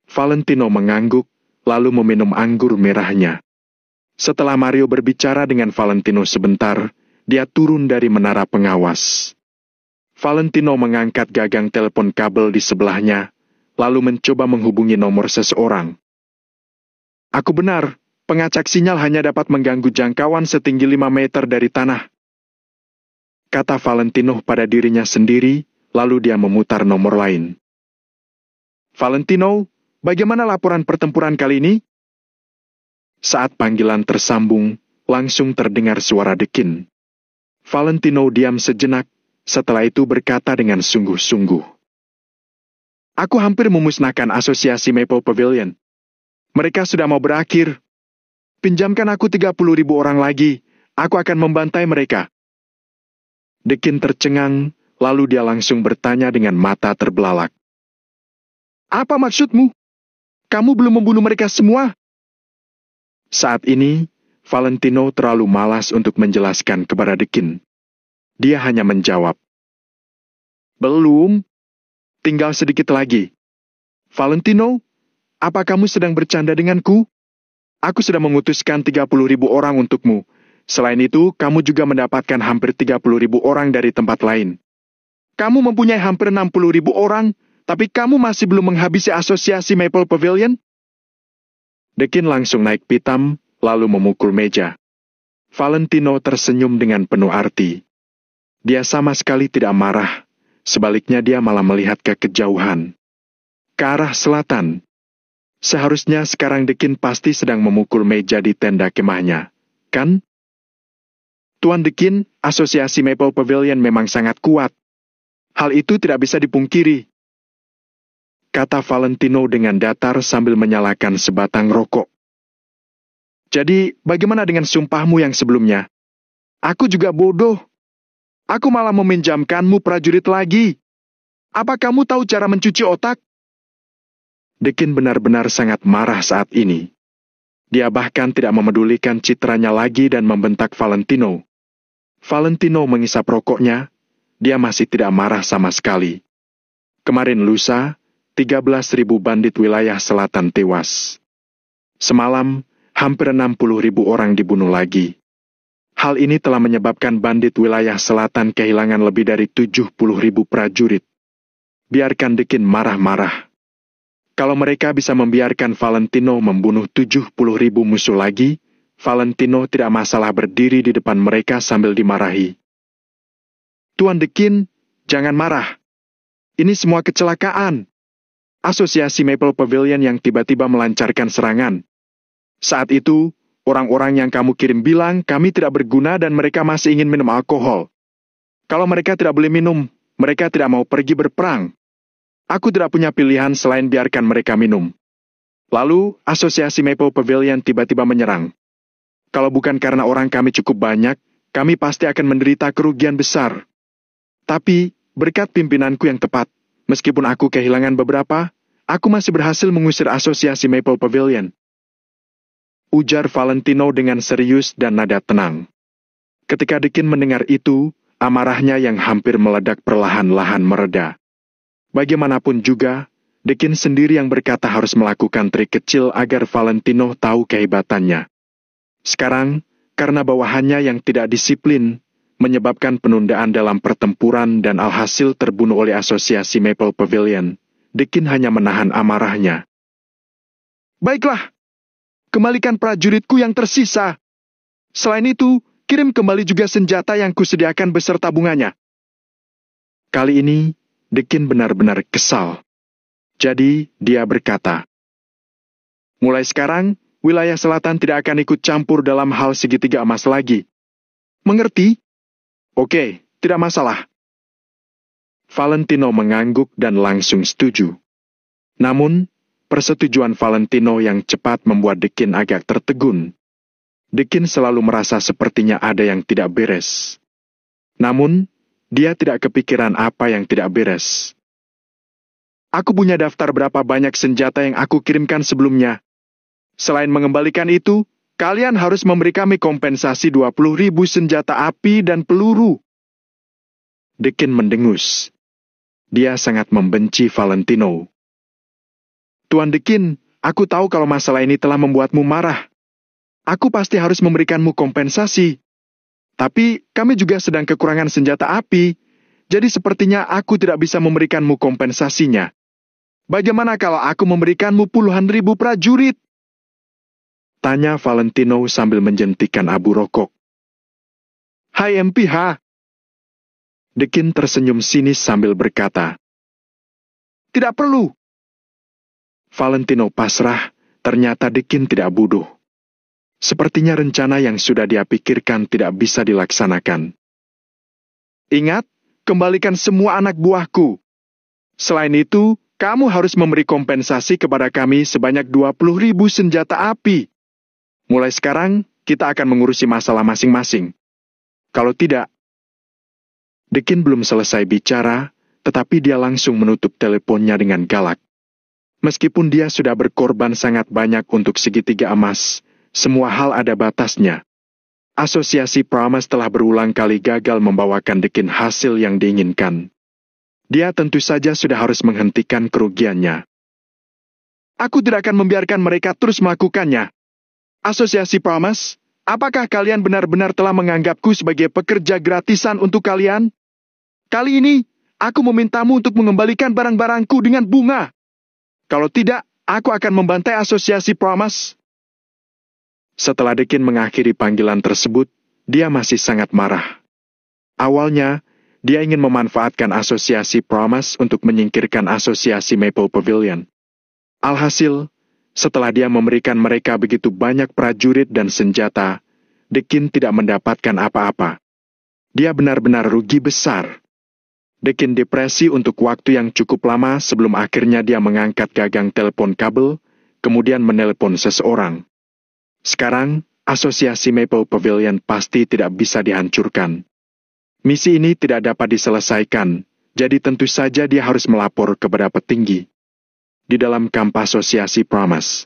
Speaker 1: Valentino mengangguk, lalu meminum anggur merahnya. Setelah Mario berbicara dengan Valentino sebentar, dia turun dari menara pengawas. Valentino mengangkat gagang telepon kabel di sebelahnya, lalu mencoba menghubungi nomor seseorang. Aku benar, pengacak sinyal hanya dapat mengganggu jangkauan setinggi 5 meter dari tanah. Kata Valentino pada dirinya sendiri, lalu dia memutar nomor lain. Valentino, bagaimana laporan pertempuran kali ini? Saat panggilan tersambung, langsung terdengar suara Dekin. Valentino diam sejenak, setelah itu berkata dengan sungguh-sungguh. Aku hampir memusnahkan asosiasi Maple Pavilion. Mereka sudah mau berakhir. Pinjamkan aku 30.000 orang lagi, aku akan membantai mereka. Dekin tercengang, lalu dia langsung bertanya dengan mata terbelalak. Apa maksudmu? Kamu belum membunuh mereka semua? Saat ini, Valentino terlalu malas untuk menjelaskan kepada Dekin. Dia hanya menjawab. Belum. Tinggal sedikit lagi. Valentino, apa kamu sedang bercanda denganku? Aku sudah mengutuskan 30.000 orang untukmu. Selain itu, kamu juga mendapatkan hampir 30.000 orang dari tempat lain. Kamu mempunyai hampir 60.000 orang, tapi kamu masih belum menghabisi asosiasi Maple Pavilion? Dekin langsung naik pitam, lalu memukul meja. Valentino tersenyum dengan penuh arti. Dia sama sekali tidak marah. Sebaliknya dia malah melihat ke kejauhan. Ke arah selatan. Seharusnya sekarang Dekin pasti sedang memukul meja di tenda kemahnya, kan? Tuan Dekin, asosiasi Maple Pavilion memang sangat kuat. Hal itu tidak bisa dipungkiri. Kata Valentino dengan datar sambil menyalakan sebatang rokok. Jadi, bagaimana dengan sumpahmu yang sebelumnya? Aku juga bodoh. Aku malah meminjamkanmu prajurit lagi. Apa kamu tahu cara mencuci otak? Dekin benar-benar sangat marah saat ini. Dia bahkan tidak memedulikan citranya lagi dan membentak Valentino. Valentino mengisap rokoknya. Dia masih tidak marah sama sekali. Kemarin lusa, 13.000 bandit wilayah selatan tewas. Semalam, hampir 60.000 orang dibunuh lagi. Hal ini telah menyebabkan bandit wilayah selatan kehilangan lebih dari 70.000 prajurit. Biarkan Dekin marah-marah. Kalau mereka bisa membiarkan Valentino membunuh 70.000 musuh lagi, Valentino tidak masalah berdiri di depan mereka sambil dimarahi. Tuan Dekin, jangan marah. Ini semua kecelakaan. Asosiasi Maple Pavilion yang tiba-tiba melancarkan serangan. Saat itu, orang-orang yang kamu kirim bilang kami tidak berguna dan mereka masih ingin minum alkohol. Kalau mereka tidak boleh minum, mereka tidak mau pergi berperang. Aku tidak punya pilihan selain biarkan mereka minum. Lalu, asosiasi Maple Pavilion tiba-tiba menyerang. Kalau bukan karena orang kami cukup banyak, kami pasti akan menderita kerugian besar. Tapi, berkat pimpinanku yang tepat, meskipun aku kehilangan beberapa, aku masih berhasil mengusir asosiasi Maple Pavilion. Ujar Valentino dengan serius dan nada tenang. Ketika Dekin mendengar itu, amarahnya yang hampir meledak perlahan-lahan mereda. Bagaimanapun juga, Dekin sendiri yang berkata harus melakukan trik kecil agar Valentino tahu kehebatannya. Sekarang, karena bawahannya yang tidak disiplin, menyebabkan penundaan dalam pertempuran dan alhasil terbunuh oleh asosiasi Maple Pavilion, Dekin hanya menahan amarahnya. Baiklah, kembalikan prajuritku yang tersisa. Selain itu, kirim kembali juga senjata yang kusediakan beserta bunganya. Kali ini, Dekin benar-benar kesal. Jadi, dia berkata, mulai sekarang, wilayah selatan tidak akan ikut campur dalam hal segitiga emas lagi. Mengerti? Oke, tidak masalah. Valentino mengangguk dan langsung setuju. Namun, persetujuan Valentino yang cepat membuat Dekin agak tertegun. Dekin selalu merasa sepertinya ada yang tidak beres. Namun, dia tidak kepikiran apa yang tidak beres. aku punya daftar berapa banyak senjata yang aku kirimkan sebelumnya. Selain mengembalikan itu, kalian harus memberi kami kompensasi 20.000 senjata api dan peluru. Dekin mendengus. Dia sangat membenci Valentino. Tuan Dekin, aku tahu kalau masalah ini telah membuatmu marah. Aku pasti harus memberikanmu kompensasi. Tapi kami juga sedang kekurangan senjata api, jadi sepertinya aku tidak bisa memberikanmu kompensasinya. Bagaimana kalau aku memberikanmu puluhan ribu prajurit? Tanya Valentino sambil menjentikan abu rokok. Hai MPH. Dekin tersenyum sinis sambil berkata, tidak perlu. Valentino pasrah, ternyata Dekin tidak bodoh. Sepertinya rencana yang sudah dia pikirkan tidak bisa dilaksanakan. Ingat, kembalikan semua anak buahku. Selain itu, kamu harus memberi kompensasi kepada kami sebanyak 20.000 senjata api. Mulai sekarang, kita akan mengurusi masalah masing-masing. Kalau tidak, Dekin belum selesai bicara, tetapi dia langsung menutup teleponnya dengan galak. Meskipun dia sudah berkorban sangat banyak untuk segitiga emas, semua hal ada batasnya. Asosiasi Pramas telah berulang kali gagal membawakan Dekin hasil yang diinginkan. Dia tentu saja sudah harus menghentikan kerugiannya. Aku tidak akan membiarkan mereka terus melakukannya. Asosiasi Pramas, apakah kalian benar-benar telah menganggapku sebagai pekerja gratisan untuk kalian? Kali ini, aku memintamu untuk mengembalikan barang-barangku dengan bunga. Kalau tidak, aku akan membantai asosiasi Pramas. Setelah Dekin mengakhiri panggilan tersebut, dia masih sangat marah. Awalnya, dia ingin memanfaatkan asosiasi Pramas untuk menyingkirkan asosiasi Maple Pavilion. Alhasil, setelah dia memberikan mereka begitu banyak prajurit dan senjata, Dekin tidak mendapatkan apa-apa. Dia benar-benar rugi besar. Dekin depresi untuk waktu yang cukup lama sebelum akhirnya dia mengangkat gagang telepon kabel, kemudian menelepon seseorang. Sekarang, asosiasi Maple Pavilion pasti tidak bisa dihancurkan. Misi ini tidak dapat diselesaikan, jadi tentu saja dia harus melapor kepada petinggi. Di dalam kamp asosiasi Pramas,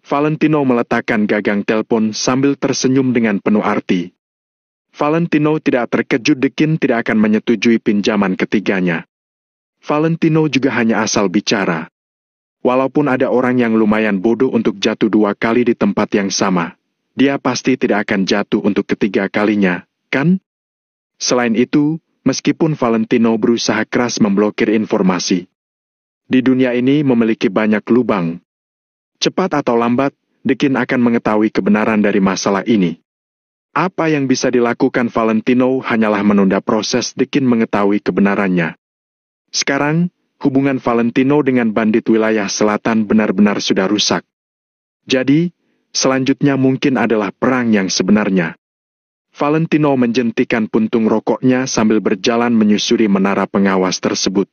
Speaker 1: Valentino meletakkan gagang telepon sambil tersenyum dengan penuh arti. Valentino tidak terkejut Dekin tidak akan menyetujui pinjaman ketiganya. Valentino juga hanya asal bicara. Walaupun ada orang yang lumayan bodoh untuk jatuh 2 kali di tempat yang sama, dia pasti tidak akan jatuh untuk ketiga kalinya, kan? Selain itu, meskipun Valentino berusaha keras memblokir informasi, di dunia ini memiliki banyak lubang. Cepat atau lambat, Dekin akan mengetahui kebenaran dari masalah ini. Apa yang bisa dilakukan Valentino hanyalah menunda proses Dekin mengetahui kebenarannya. Sekarang, hubungan Valentino dengan bandit wilayah selatan benar-benar sudah rusak. Jadi, selanjutnya mungkin adalah perang yang sebenarnya. Valentino menjentikan puntung rokoknya sambil berjalan menyusuri menara pengawas tersebut.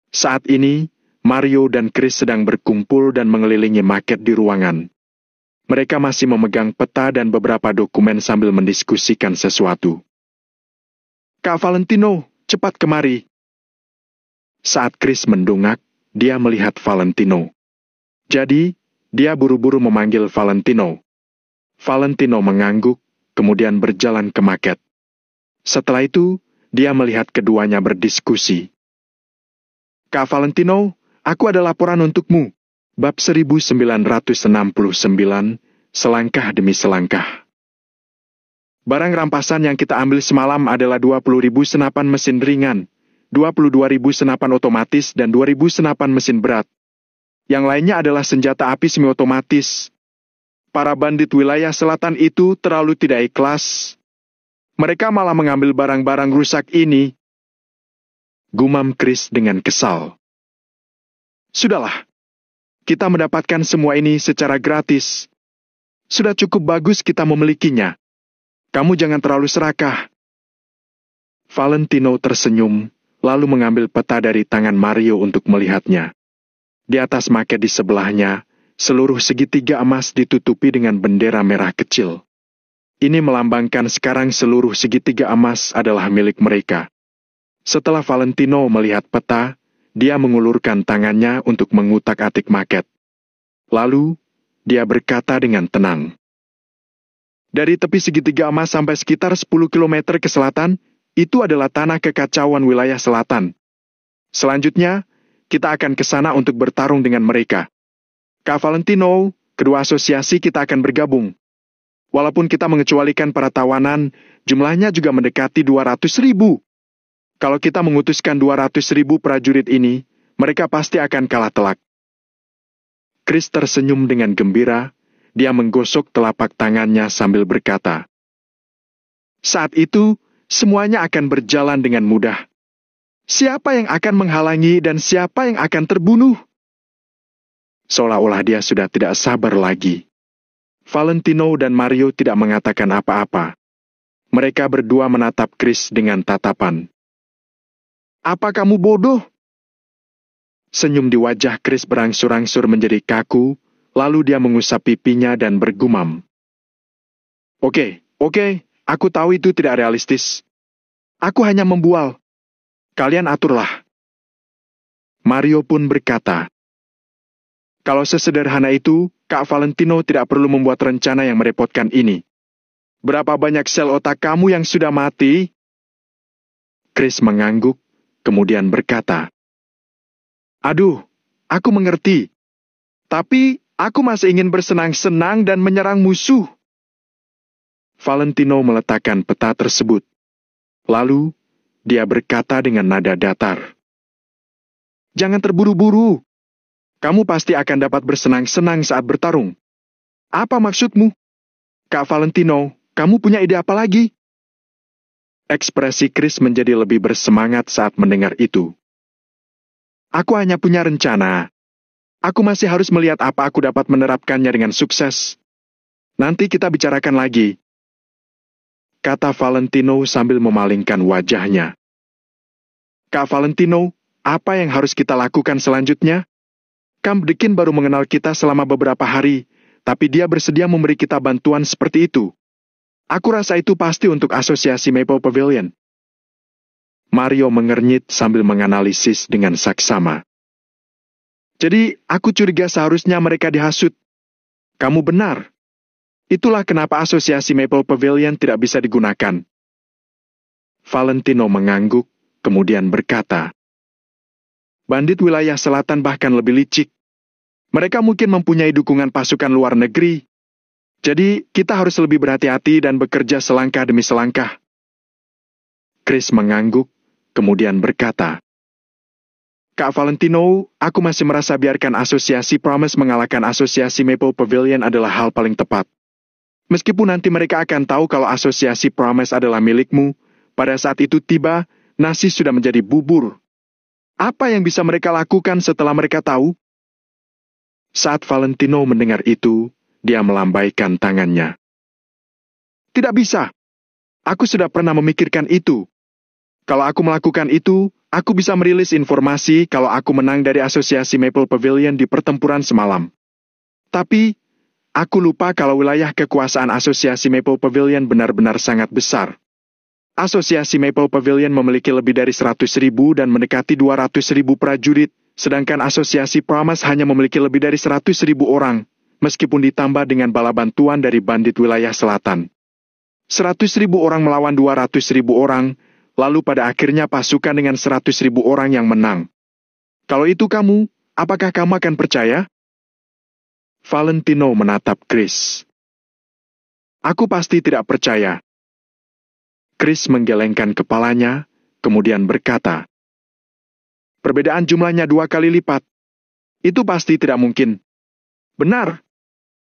Speaker 1: Saat ini, Mario dan Chris sedang berkumpul dan mengelilingi market di ruangan. Mereka masih memegang peta dan beberapa dokumen sambil mendiskusikan sesuatu. Kak Valentino, cepat kemari. Saat Chris mendongak, dia melihat Valentino. Jadi, dia buru-buru memanggil Valentino. Valentino mengangguk, kemudian berjalan ke market. Setelah itu, dia melihat keduanya berdiskusi. Kak Valentino, aku ada laporan untukmu. Bab 1969, selangkah demi selangkah. Barang rampasan yang kita ambil semalam adalah 20.000 senapan mesin ringan, 22.000 senapan otomatis dan 2.000 senapan mesin berat. Yang lainnya adalah senjata api semi-otomatis. Para bandit wilayah selatan itu terlalu tidak ikhlas. Mereka malah mengambil barang-barang rusak ini. Gumam Chris dengan kesal. Sudahlah. Kita mendapatkan semua ini secara gratis. Sudah cukup bagus kita memilikinya. Kamu jangan terlalu serakah. Valentino tersenyum, lalu mengambil peta dari tangan Mario untuk melihatnya. Di atas market di sebelahnya, seluruh segitiga emas ditutupi dengan bendera merah kecil. Ini melambangkan sekarang seluruh segitiga emas adalah milik mereka. Setelah Valentino melihat peta, Dia mengulurkan tangannya untuk mengutak-atik maket. Lalu, dia berkata dengan tenang. Dari tepi segitiga emas sampai sekitar 10 kilometer ke selatan, itu adalah tanah kekacauan wilayah selatan. Selanjutnya, kita akan ke sana untuk bertarung dengan mereka. Kak Valentino, kedua asosiasi kita akan bergabung. Walaupun kita mengecualikan para tawanan, jumlahnya juga mendekati 200.000. Kalau kita mengutuskan 200.000 prajurit ini, mereka pasti akan kalah telak. Chris tersenyum dengan gembira, dia menggosok telapak tangannya sambil berkata, saat itu, semuanya akan berjalan dengan mudah. Siapa yang akan menghalangi dan siapa yang akan terbunuh? Seolah-olah dia sudah tidak sabar lagi. Valentino dan Mario tidak mengatakan apa-apa. Mereka berdua menatap Chris dengan tatapan. Apa kamu bodoh? Senyum di wajah Chris berangsur-angsur menjadi kaku, lalu dia mengusap pipinya dan bergumam. Oke, aku tahu itu tidak realistis. Aku hanya membual. Kalian aturlah. Mario pun berkata, kalau sesederhana itu, Kak Valentino tidak perlu membuat rencana yang merepotkan ini. Berapa banyak sel otak kamu yang sudah mati? Chris mengangguk, kemudian berkata, aduh, aku mengerti. Tapi, aku masih ingin bersenang-senang dan menyerang musuh. Valentino meletakkan peta tersebut. Lalu, dia berkata dengan nada datar. Jangan terburu-buru. Kamu pasti akan dapat bersenang-senang saat bertarung. Apa maksudmu? Kak Valentino, kamu punya ide apa lagi? Ekspresi Chris menjadi lebih bersemangat saat mendengar itu. Aku hanya punya rencana. Aku masih harus melihat apa aku dapat menerapkannya dengan sukses. Nanti kita bicarakan lagi. Kata Valentino sambil memalingkan wajahnya. Kak Valentino, apa yang harus kita lakukan selanjutnya? Camp Dekin baru mengenal kita selama beberapa hari, tapi dia bersedia memberi kita bantuan seperti itu. Aku rasa itu pasti untuk asosiasi Maple Pavilion. Mario mengernyit sambil menganalisis dengan saksama. Jadi, aku curiga seharusnya mereka dihasut. Kamu benar. Itulah kenapa asosiasi Maple Pavilion tidak bisa digunakan. Valentino mengangguk, kemudian berkata, bandit wilayah selatan bahkan lebih licik. Mereka mungkin mempunyai dukungan pasukan luar negeri. Jadi, kita harus lebih berhati-hati dan bekerja selangkah demi selangkah. Chris mengangguk, kemudian berkata, Kak Valentino, aku masih merasa biarkan asosiasi Promise mengalahkan asosiasi Maple Pavilion adalah hal paling tepat. Meskipun nanti mereka akan tahu kalau asosiasi Promise adalah milikmu, pada saat itu tiba, nasi sudah menjadi bubur. Apa yang bisa mereka lakukan setelah mereka tahu? Saat Valentino mendengar itu, dia melambaikan tangannya. Tidak bisa. Aku sudah pernah memikirkan itu. Kalau aku melakukan itu, aku bisa merilis informasi kalau aku menang dari asosiasi Maple Pavilion di pertempuran semalam. Tapi, aku lupa kalau wilayah kekuasaan asosiasi Maple Pavilion benar-benar sangat besar. Asosiasi Maple Pavilion memiliki lebih dari 100.000 dan mendekati 200.000 prajurit, sedangkan asosiasi Promise hanya memiliki lebih dari 100.000 orang, meskipun ditambah dengan bala bantuan dari bandit wilayah selatan. 100.000 orang melawan 200.000 orang, lalu pada akhirnya pasukan dengan 100.000 orang yang menang. Kalau itu kamu, apakah kamu akan percaya? Valentino menatap Chris. Aku pasti tidak percaya. Chris menggelengkan kepalanya, kemudian berkata, perbedaan jumlahnya 2 kali lipat. Itu pasti tidak mungkin. Benar.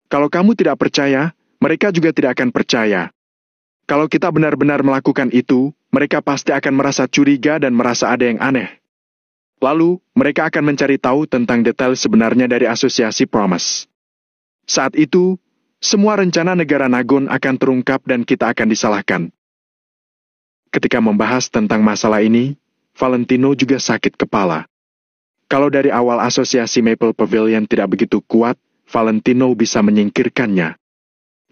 Speaker 1: Kalau kamu tidak percaya, mereka juga tidak akan percaya. Kalau kita benar-benar melakukan itu, mereka pasti akan merasa curiga dan merasa ada yang aneh. Lalu, mereka akan mencari tahu tentang detail sebenarnya dari asosiasi Promise. Saat itu, semua rencana negara Nagon akan terungkap dan kita akan disalahkan. Ketika membahas tentang masalah ini, Valentino juga sakit kepala. Kalau dari awal asosiasi Maple Pavilion tidak begitu kuat, Valentino bisa menyingkirkannya.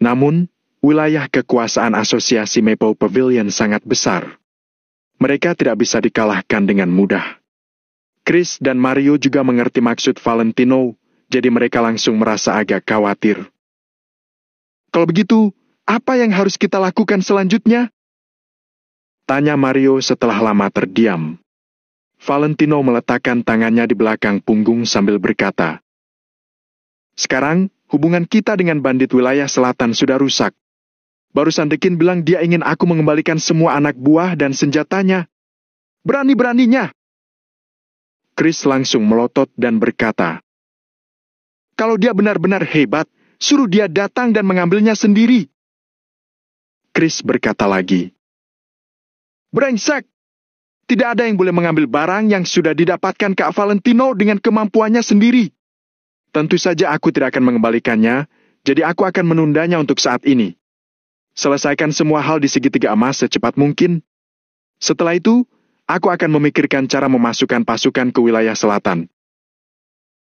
Speaker 1: Namun, wilayah kekuasaan asosiasi Maple Pavilion sangat besar. Mereka tidak bisa dikalahkan dengan mudah. Chris dan Mario juga mengerti maksud Valentino, jadi mereka langsung merasa agak khawatir. Kalau begitu, apa yang harus kita lakukan selanjutnya? Tanya Mario setelah lama terdiam. Valentino meletakkan tangannya di belakang punggung sambil berkata, "Sekarang, hubungan kita dengan bandit wilayah selatan sudah rusak. Barusan Dekin bilang dia ingin aku mengembalikan semua anak buah dan senjatanya. Berani-beraninya." Chris langsung melotot dan berkata, "Kalau dia benar-benar hebat, suruh dia datang dan mengambilnya sendiri." Chris berkata lagi, "Brengsek! Tidak ada yang boleh mengambil barang yang sudah didapatkan Kak Valentino dengan kemampuannya sendiri. Tentu saja aku tidak akan mengembalikannya, jadi aku akan menundanya untuk saat ini. Selesaikan semua hal di segitiga emas secepat mungkin. Setelah itu, aku akan memikirkan cara memasukkan pasukan ke wilayah selatan."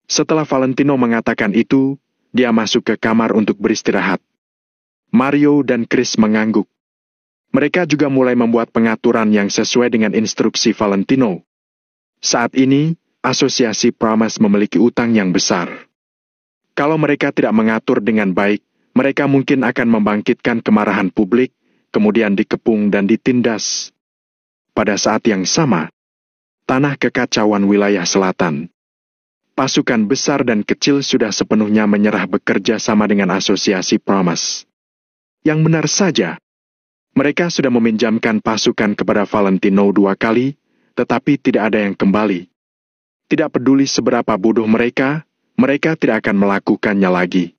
Speaker 1: Setelah Valentino mengatakan itu, dia masuk ke kamar untuk beristirahat. Mario dan Chris mengangguk. Mereka juga mulai membuat pengaturan yang sesuai dengan instruksi Valentino. Saat ini, asosiasi Promise memiliki utang yang besar. Kalau mereka tidak mengatur dengan baik, mereka mungkin akan membangkitkan kemarahan publik, kemudian dikepung dan ditindas. Pada saat yang sama, tanah kekacauan wilayah selatan. Pasukan besar dan kecil sudah sepenuhnya menyerah bekerja sama dengan asosiasi Promise. Yang benar saja, mereka sudah meminjamkan pasukan kepada Valentino 2 kali, tetapi tidak ada yang kembali. Tidak peduli seberapa bodoh mereka tidak akan melakukannya lagi.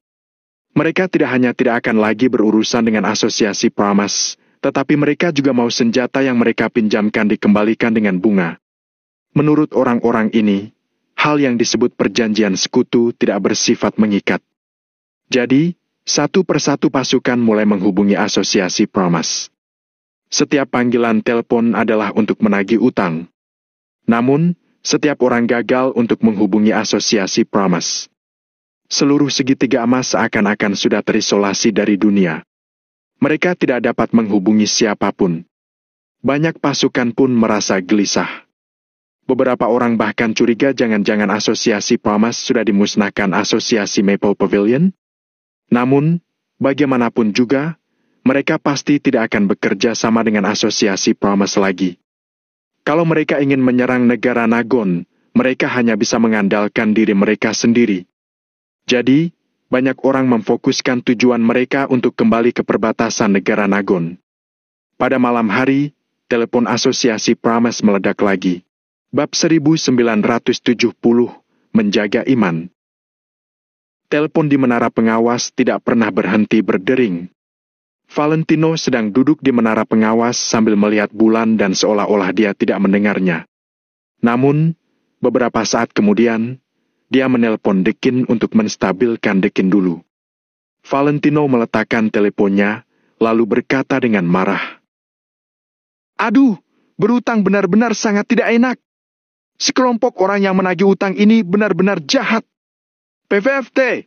Speaker 1: Mereka tidak hanya tidak akan lagi berurusan dengan asosiasi Promise, tetapi mereka juga mau senjata yang mereka pinjamkan dikembalikan dengan bunga. Menurut orang-orang ini, hal yang disebut perjanjian sekutu tidak bersifat mengikat. Jadi, satu persatu pasukan mulai menghubungi asosiasi Promise. Setiap panggilan telepon adalah untuk menagih utang. Namun, setiap orang gagal untuk menghubungi asosiasi Promise. Seluruh segitiga emas seakan-akan sudah terisolasi dari dunia. Mereka tidak dapat menghubungi siapapun. Banyak pasukan pun merasa gelisah. Beberapa orang bahkan curiga jangan-jangan asosiasi Promise sudah dimusnahkan asosiasi Maple Pavilion. Namun, bagaimanapun juga, mereka pasti tidak akan bekerja sama dengan asosiasi Promise lagi. Kalau mereka ingin menyerang negara Nagon, mereka hanya bisa mengandalkan diri mereka sendiri. Jadi, banyak orang memfokuskan tujuan mereka untuk kembali ke perbatasan negara Nagon. Pada malam hari, telepon asosiasi Promise meledak lagi. Bab 1970, Menjaga Iman. Telepon di menara pengawas tidak pernah berhenti berdering. Valentino sedang duduk di menara pengawas sambil melihat bulan dan seolah-olah dia tidak mendengarnya. Namun, beberapa saat kemudian, dia menelpon Dekin untuk menstabilkan Dekin dulu. Valentino meletakkan teleponnya, lalu berkata dengan marah, "Aduh, berutang benar-benar sangat tidak enak. Sekelompok orang yang menagih utang ini benar-benar jahat. PVFT,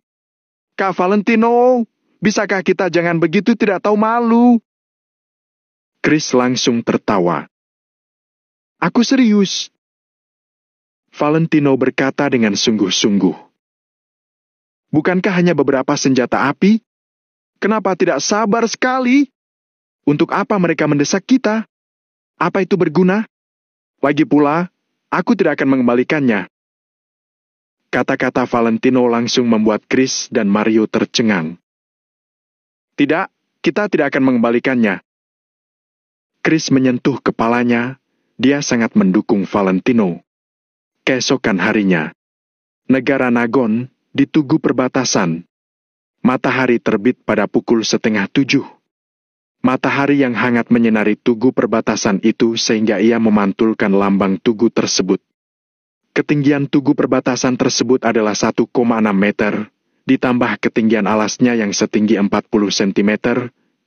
Speaker 1: Kak Valentino, bisakah kita jangan begitu tidak tahu malu?" Chris langsung tertawa. "Aku serius." Valentino berkata dengan sungguh-sungguh. "Bukankah hanya beberapa senjata api? Kenapa tidak sabar sekali? Untuk apa mereka mendesak kita? Apa itu berguna? Lagi pula, aku tidak akan mengembalikannya." Kata-kata Valentino langsung membuat Chris dan Mario tercengang. "Tidak, kita tidak akan mengembalikannya." Chris menyentuh kepalanya, dia sangat mendukung Valentino. Keesokan harinya, negara Nagon di tugu perbatasan. Matahari terbit pada pukul 6:30. Matahari yang hangat menyinari tugu perbatasan itu sehingga ia memantulkan lambang tugu tersebut. Ketinggian tugu perbatasan tersebut adalah 1,6 meter, ditambah ketinggian alasnya yang setinggi 40 cm,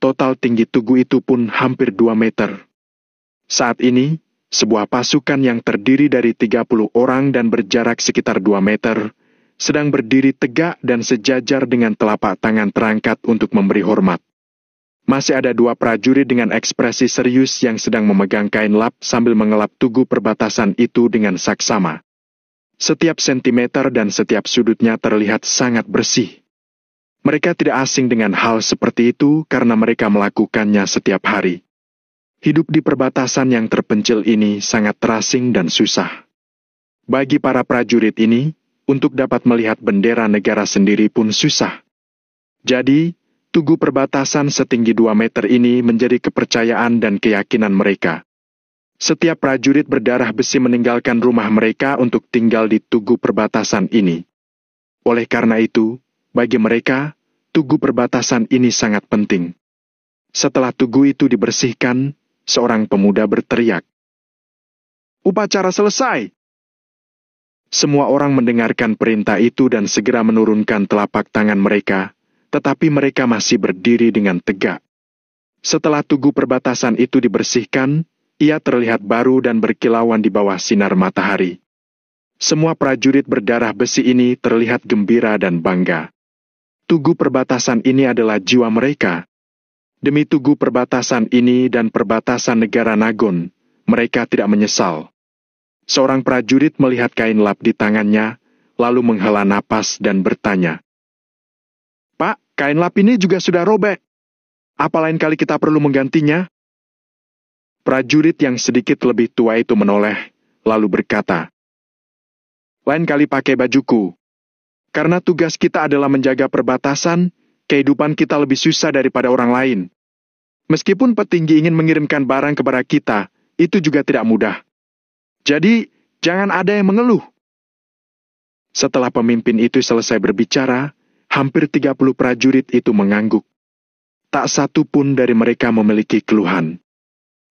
Speaker 1: total tinggi tugu itu pun hampir 2 meter. Saat ini, sebuah pasukan yang terdiri dari 30 orang dan berjarak sekitar 2 meter, sedang berdiri tegak dan sejajar dengan telapak tangan terangkat untuk memberi hormat. Masih ada 2 prajurit dengan ekspresi serius yang sedang memegang kain lap sambil mengelap tugu perbatasan itu dengan saksama. Setiap sentimeter dan setiap sudutnya terlihat sangat bersih. Mereka tidak asing dengan hal seperti itu karena mereka melakukannya setiap hari. Hidup di perbatasan yang terpencil ini sangat terasing dan susah. Bagi para prajurit ini, untuk dapat melihat bendera negara sendiri pun susah. Jadi, tugu perbatasan setinggi 2 meter ini menjadi kepercayaan dan keyakinan mereka. Setiap prajurit berdarah besi meninggalkan rumah mereka untuk tinggal di tugu perbatasan ini. Oleh karena itu, bagi mereka, tugu perbatasan ini sangat penting. Setelah tugu itu dibersihkan, seorang pemuda berteriak, "Upacara selesai!" Semua orang mendengarkan perintah itu dan segera menurunkan telapak tangan mereka, tetapi mereka masih berdiri dengan tegak. Setelah tugu perbatasan itu dibersihkan, ia terlihat baru dan berkilauan di bawah sinar matahari. Semua prajurit berdarah besi ini terlihat gembira dan bangga. Tugu perbatasan ini adalah jiwa mereka. Demi tugu perbatasan ini dan perbatasan negara Nagon, mereka tidak menyesal. Seorang prajurit melihat kain lap di tangannya, lalu menghela napas dan bertanya, "Pak, kain lap ini juga sudah robek. Apa lain kali kita perlu menggantinya?" Prajurit yang sedikit lebih tua itu menoleh, lalu berkata, "Lain kali pakai bajuku. Karena tugas kita adalah menjaga perbatasan, kehidupan kita lebih susah daripada orang lain. Meskipun petinggi ingin mengirimkan barang kepada kita, itu juga tidak mudah. Jadi, jangan ada yang mengeluh." Setelah pemimpin itu selesai berbicara, hampir 30 prajurit itu mengangguk. Tak satu pun dari mereka memiliki keluhan.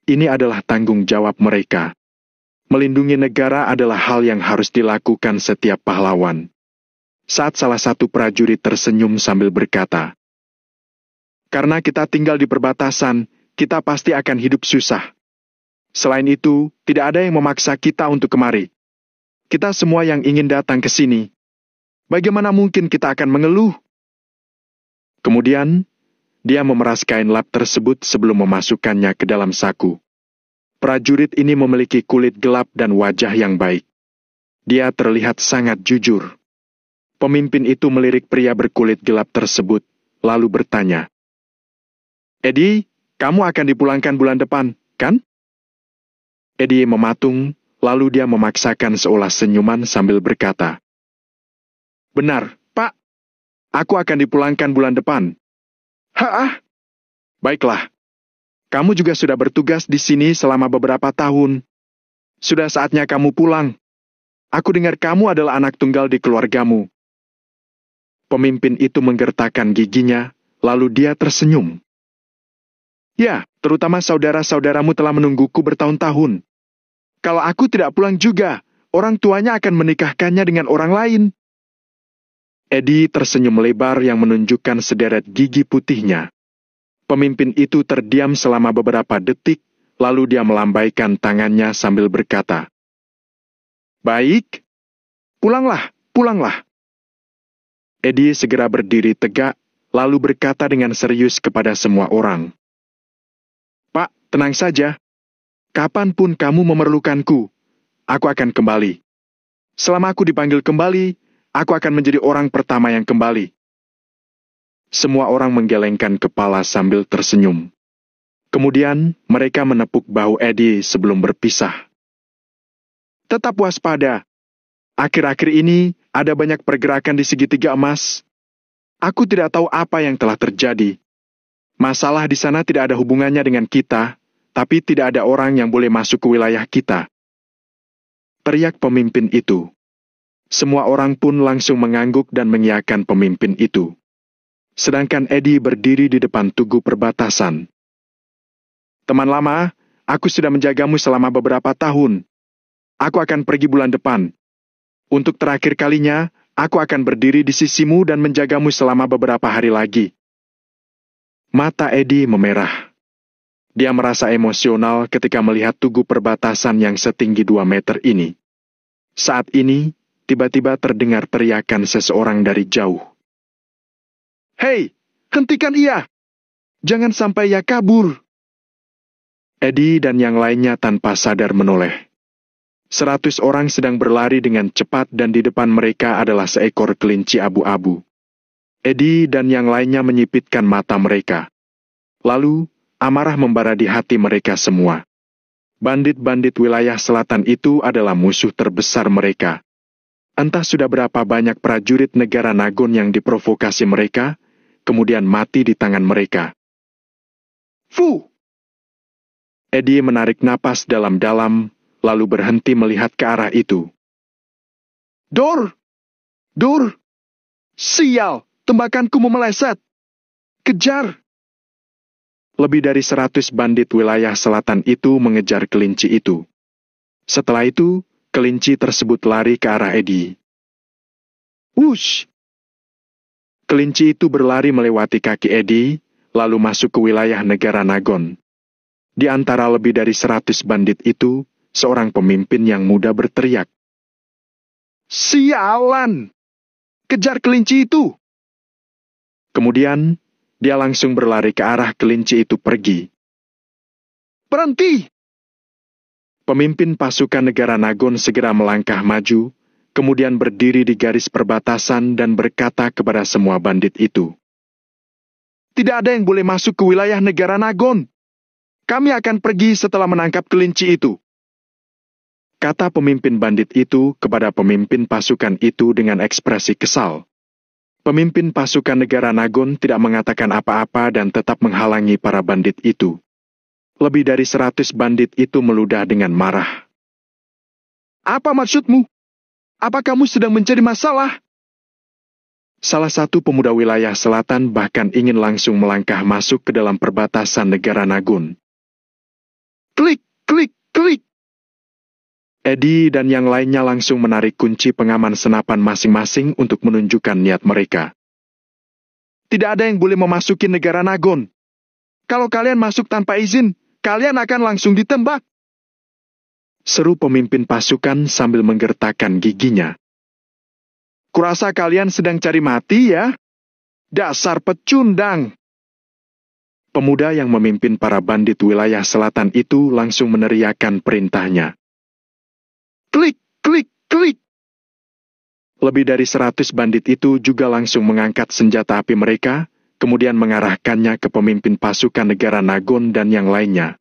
Speaker 1: Ini adalah tanggung jawab mereka. Melindungi negara adalah hal yang harus dilakukan setiap pahlawan. Saat salah satu prajurit tersenyum sambil berkata, "Karena kita tinggal di perbatasan, kita pasti akan hidup susah. Selain itu, tidak ada yang memaksa kita untuk kemari. Kita semua yang ingin datang ke sini. Bagaimana mungkin kita akan mengeluh?" Kemudian, dia memeras kain lap tersebut sebelum memasukkannya ke dalam saku. Prajurit ini memiliki kulit gelap dan wajah yang baik. Dia terlihat sangat jujur. Pemimpin itu melirik pria berkulit gelap tersebut, lalu bertanya, "Edi, kamu akan dipulangkan bulan depan, kan?" Edi mematung, lalu dia memaksakan seolah senyuman sambil berkata, "Benar, Pak. Aku akan dipulangkan bulan depan." "Hah? Baiklah. Kamu juga sudah bertugas di sini selama beberapa tahun. Sudah saatnya kamu pulang. Aku dengar kamu adalah anak tunggal di keluargamu." Pemimpin itu menggertakkan giginya, lalu dia tersenyum. "Ya, terutama saudara-saudaramu telah menungguku bertahun-tahun. Kalau aku tidak pulang juga, orang tuanya akan menikahkannya dengan orang lain." Edi tersenyum lebar yang menunjukkan sederet gigi putihnya. Pemimpin itu terdiam selama beberapa detik, lalu dia melambaikan tangannya sambil berkata, "Baik, pulanglah, pulanglah." Edi segera berdiri tegak, lalu berkata dengan serius kepada semua orang, "Pak, tenang saja. Kapanpun kamu memerlukanku, aku akan kembali. Selama aku dipanggil kembali, aku akan menjadi orang pertama yang kembali." Semua orang menggelengkan kepala sambil tersenyum. Kemudian, mereka menepuk bahu Edi sebelum berpisah. "Tetap waspada. Akhir-akhir ini, ada banyak pergerakan di segitiga emas. Aku tidak tahu apa yang telah terjadi. Masalah di sana tidak ada hubungannya dengan kita, tapi tidak ada orang yang boleh masuk ke wilayah kita." Teriak pemimpin itu. Semua orang pun langsung mengangguk dan mengiyakan pemimpin itu. Sedangkan Edi berdiri di depan tugu perbatasan. "Teman lama, aku sudah menjagamu selama beberapa tahun. Aku akan pergi bulan depan. Untuk terakhir kalinya, aku akan berdiri di sisimu dan menjagamu selama beberapa hari lagi." Mata Edi memerah. Dia merasa emosional ketika melihat tugu perbatasan yang setinggi 2 meter ini. Saat ini, tiba-tiba terdengar teriakan seseorang dari jauh. "Hei, hentikan ia! Jangan sampai ia kabur!" Edi dan yang lainnya tanpa sadar menoleh. 100 orang sedang berlari dengan cepat dan di depan mereka adalah seekor kelinci abu-abu. Eddie dan yang lainnya menyipitkan mata mereka. Lalu, amarah membara di hati mereka semua. Bandit-bandit wilayah selatan itu adalah musuh terbesar mereka. Entah sudah berapa banyak prajurit negara Nagon yang diprovokasi mereka, kemudian mati di tangan mereka. Fu! Eddie menarik napas dalam-dalam, lalu berhenti melihat ke arah itu. Dor! Dor! Sial! Tembakanku mau meleset! Kejar! Lebih dari 100 bandit wilayah selatan itu mengejar kelinci itu. Setelah itu, kelinci tersebut lari ke arah Eddie. Wush! Kelinci itu berlari melewati kaki Eddie, lalu masuk ke wilayah negara Nagon. Di antara lebih dari 100 bandit itu, seorang pemimpin yang muda berteriak. Sialan! Kejar kelinci itu! Kemudian, dia langsung berlari ke arah kelinci itu pergi. Berhenti! Pemimpin pasukan negara Nagon segera melangkah maju, kemudian berdiri di garis perbatasan dan berkata kepada semua bandit itu. Tidak ada yang boleh masuk ke wilayah negara Nagon. Kami akan pergi setelah menangkap kelinci itu. Kata pemimpin bandit itu kepada pemimpin pasukan itu dengan ekspresi kesal. Pemimpin pasukan negara Nagon tidak mengatakan apa-apa dan tetap menghalangi para bandit itu. Lebih dari 100 bandit itu meludah dengan marah. Apa maksudmu? Apa kamu sedang mencari masalah? Salah satu pemuda wilayah selatan bahkan ingin langsung melangkah masuk ke dalam perbatasan negara Nagon. Klik, klik, klik! Eddie dan yang lainnya langsung menarik kunci pengaman senapan masing-masing untuk menunjukkan niat mereka. Tidak ada yang boleh memasuki negara Nagon. Kalau kalian masuk tanpa izin, kalian akan langsung ditembak. Seru pemimpin pasukan sambil menggertakkan giginya. Kurasa kalian sedang cari mati ya? Dasar pecundang! Pemuda yang memimpin para bandit wilayah selatan itu langsung meneriakkan perintahnya. Klik, klik, klik! Lebih dari 100 bandit itu juga langsung mengangkat senjata api mereka, kemudian mengarahkannya ke pemimpin pasukan negara Nagon dan yang lainnya.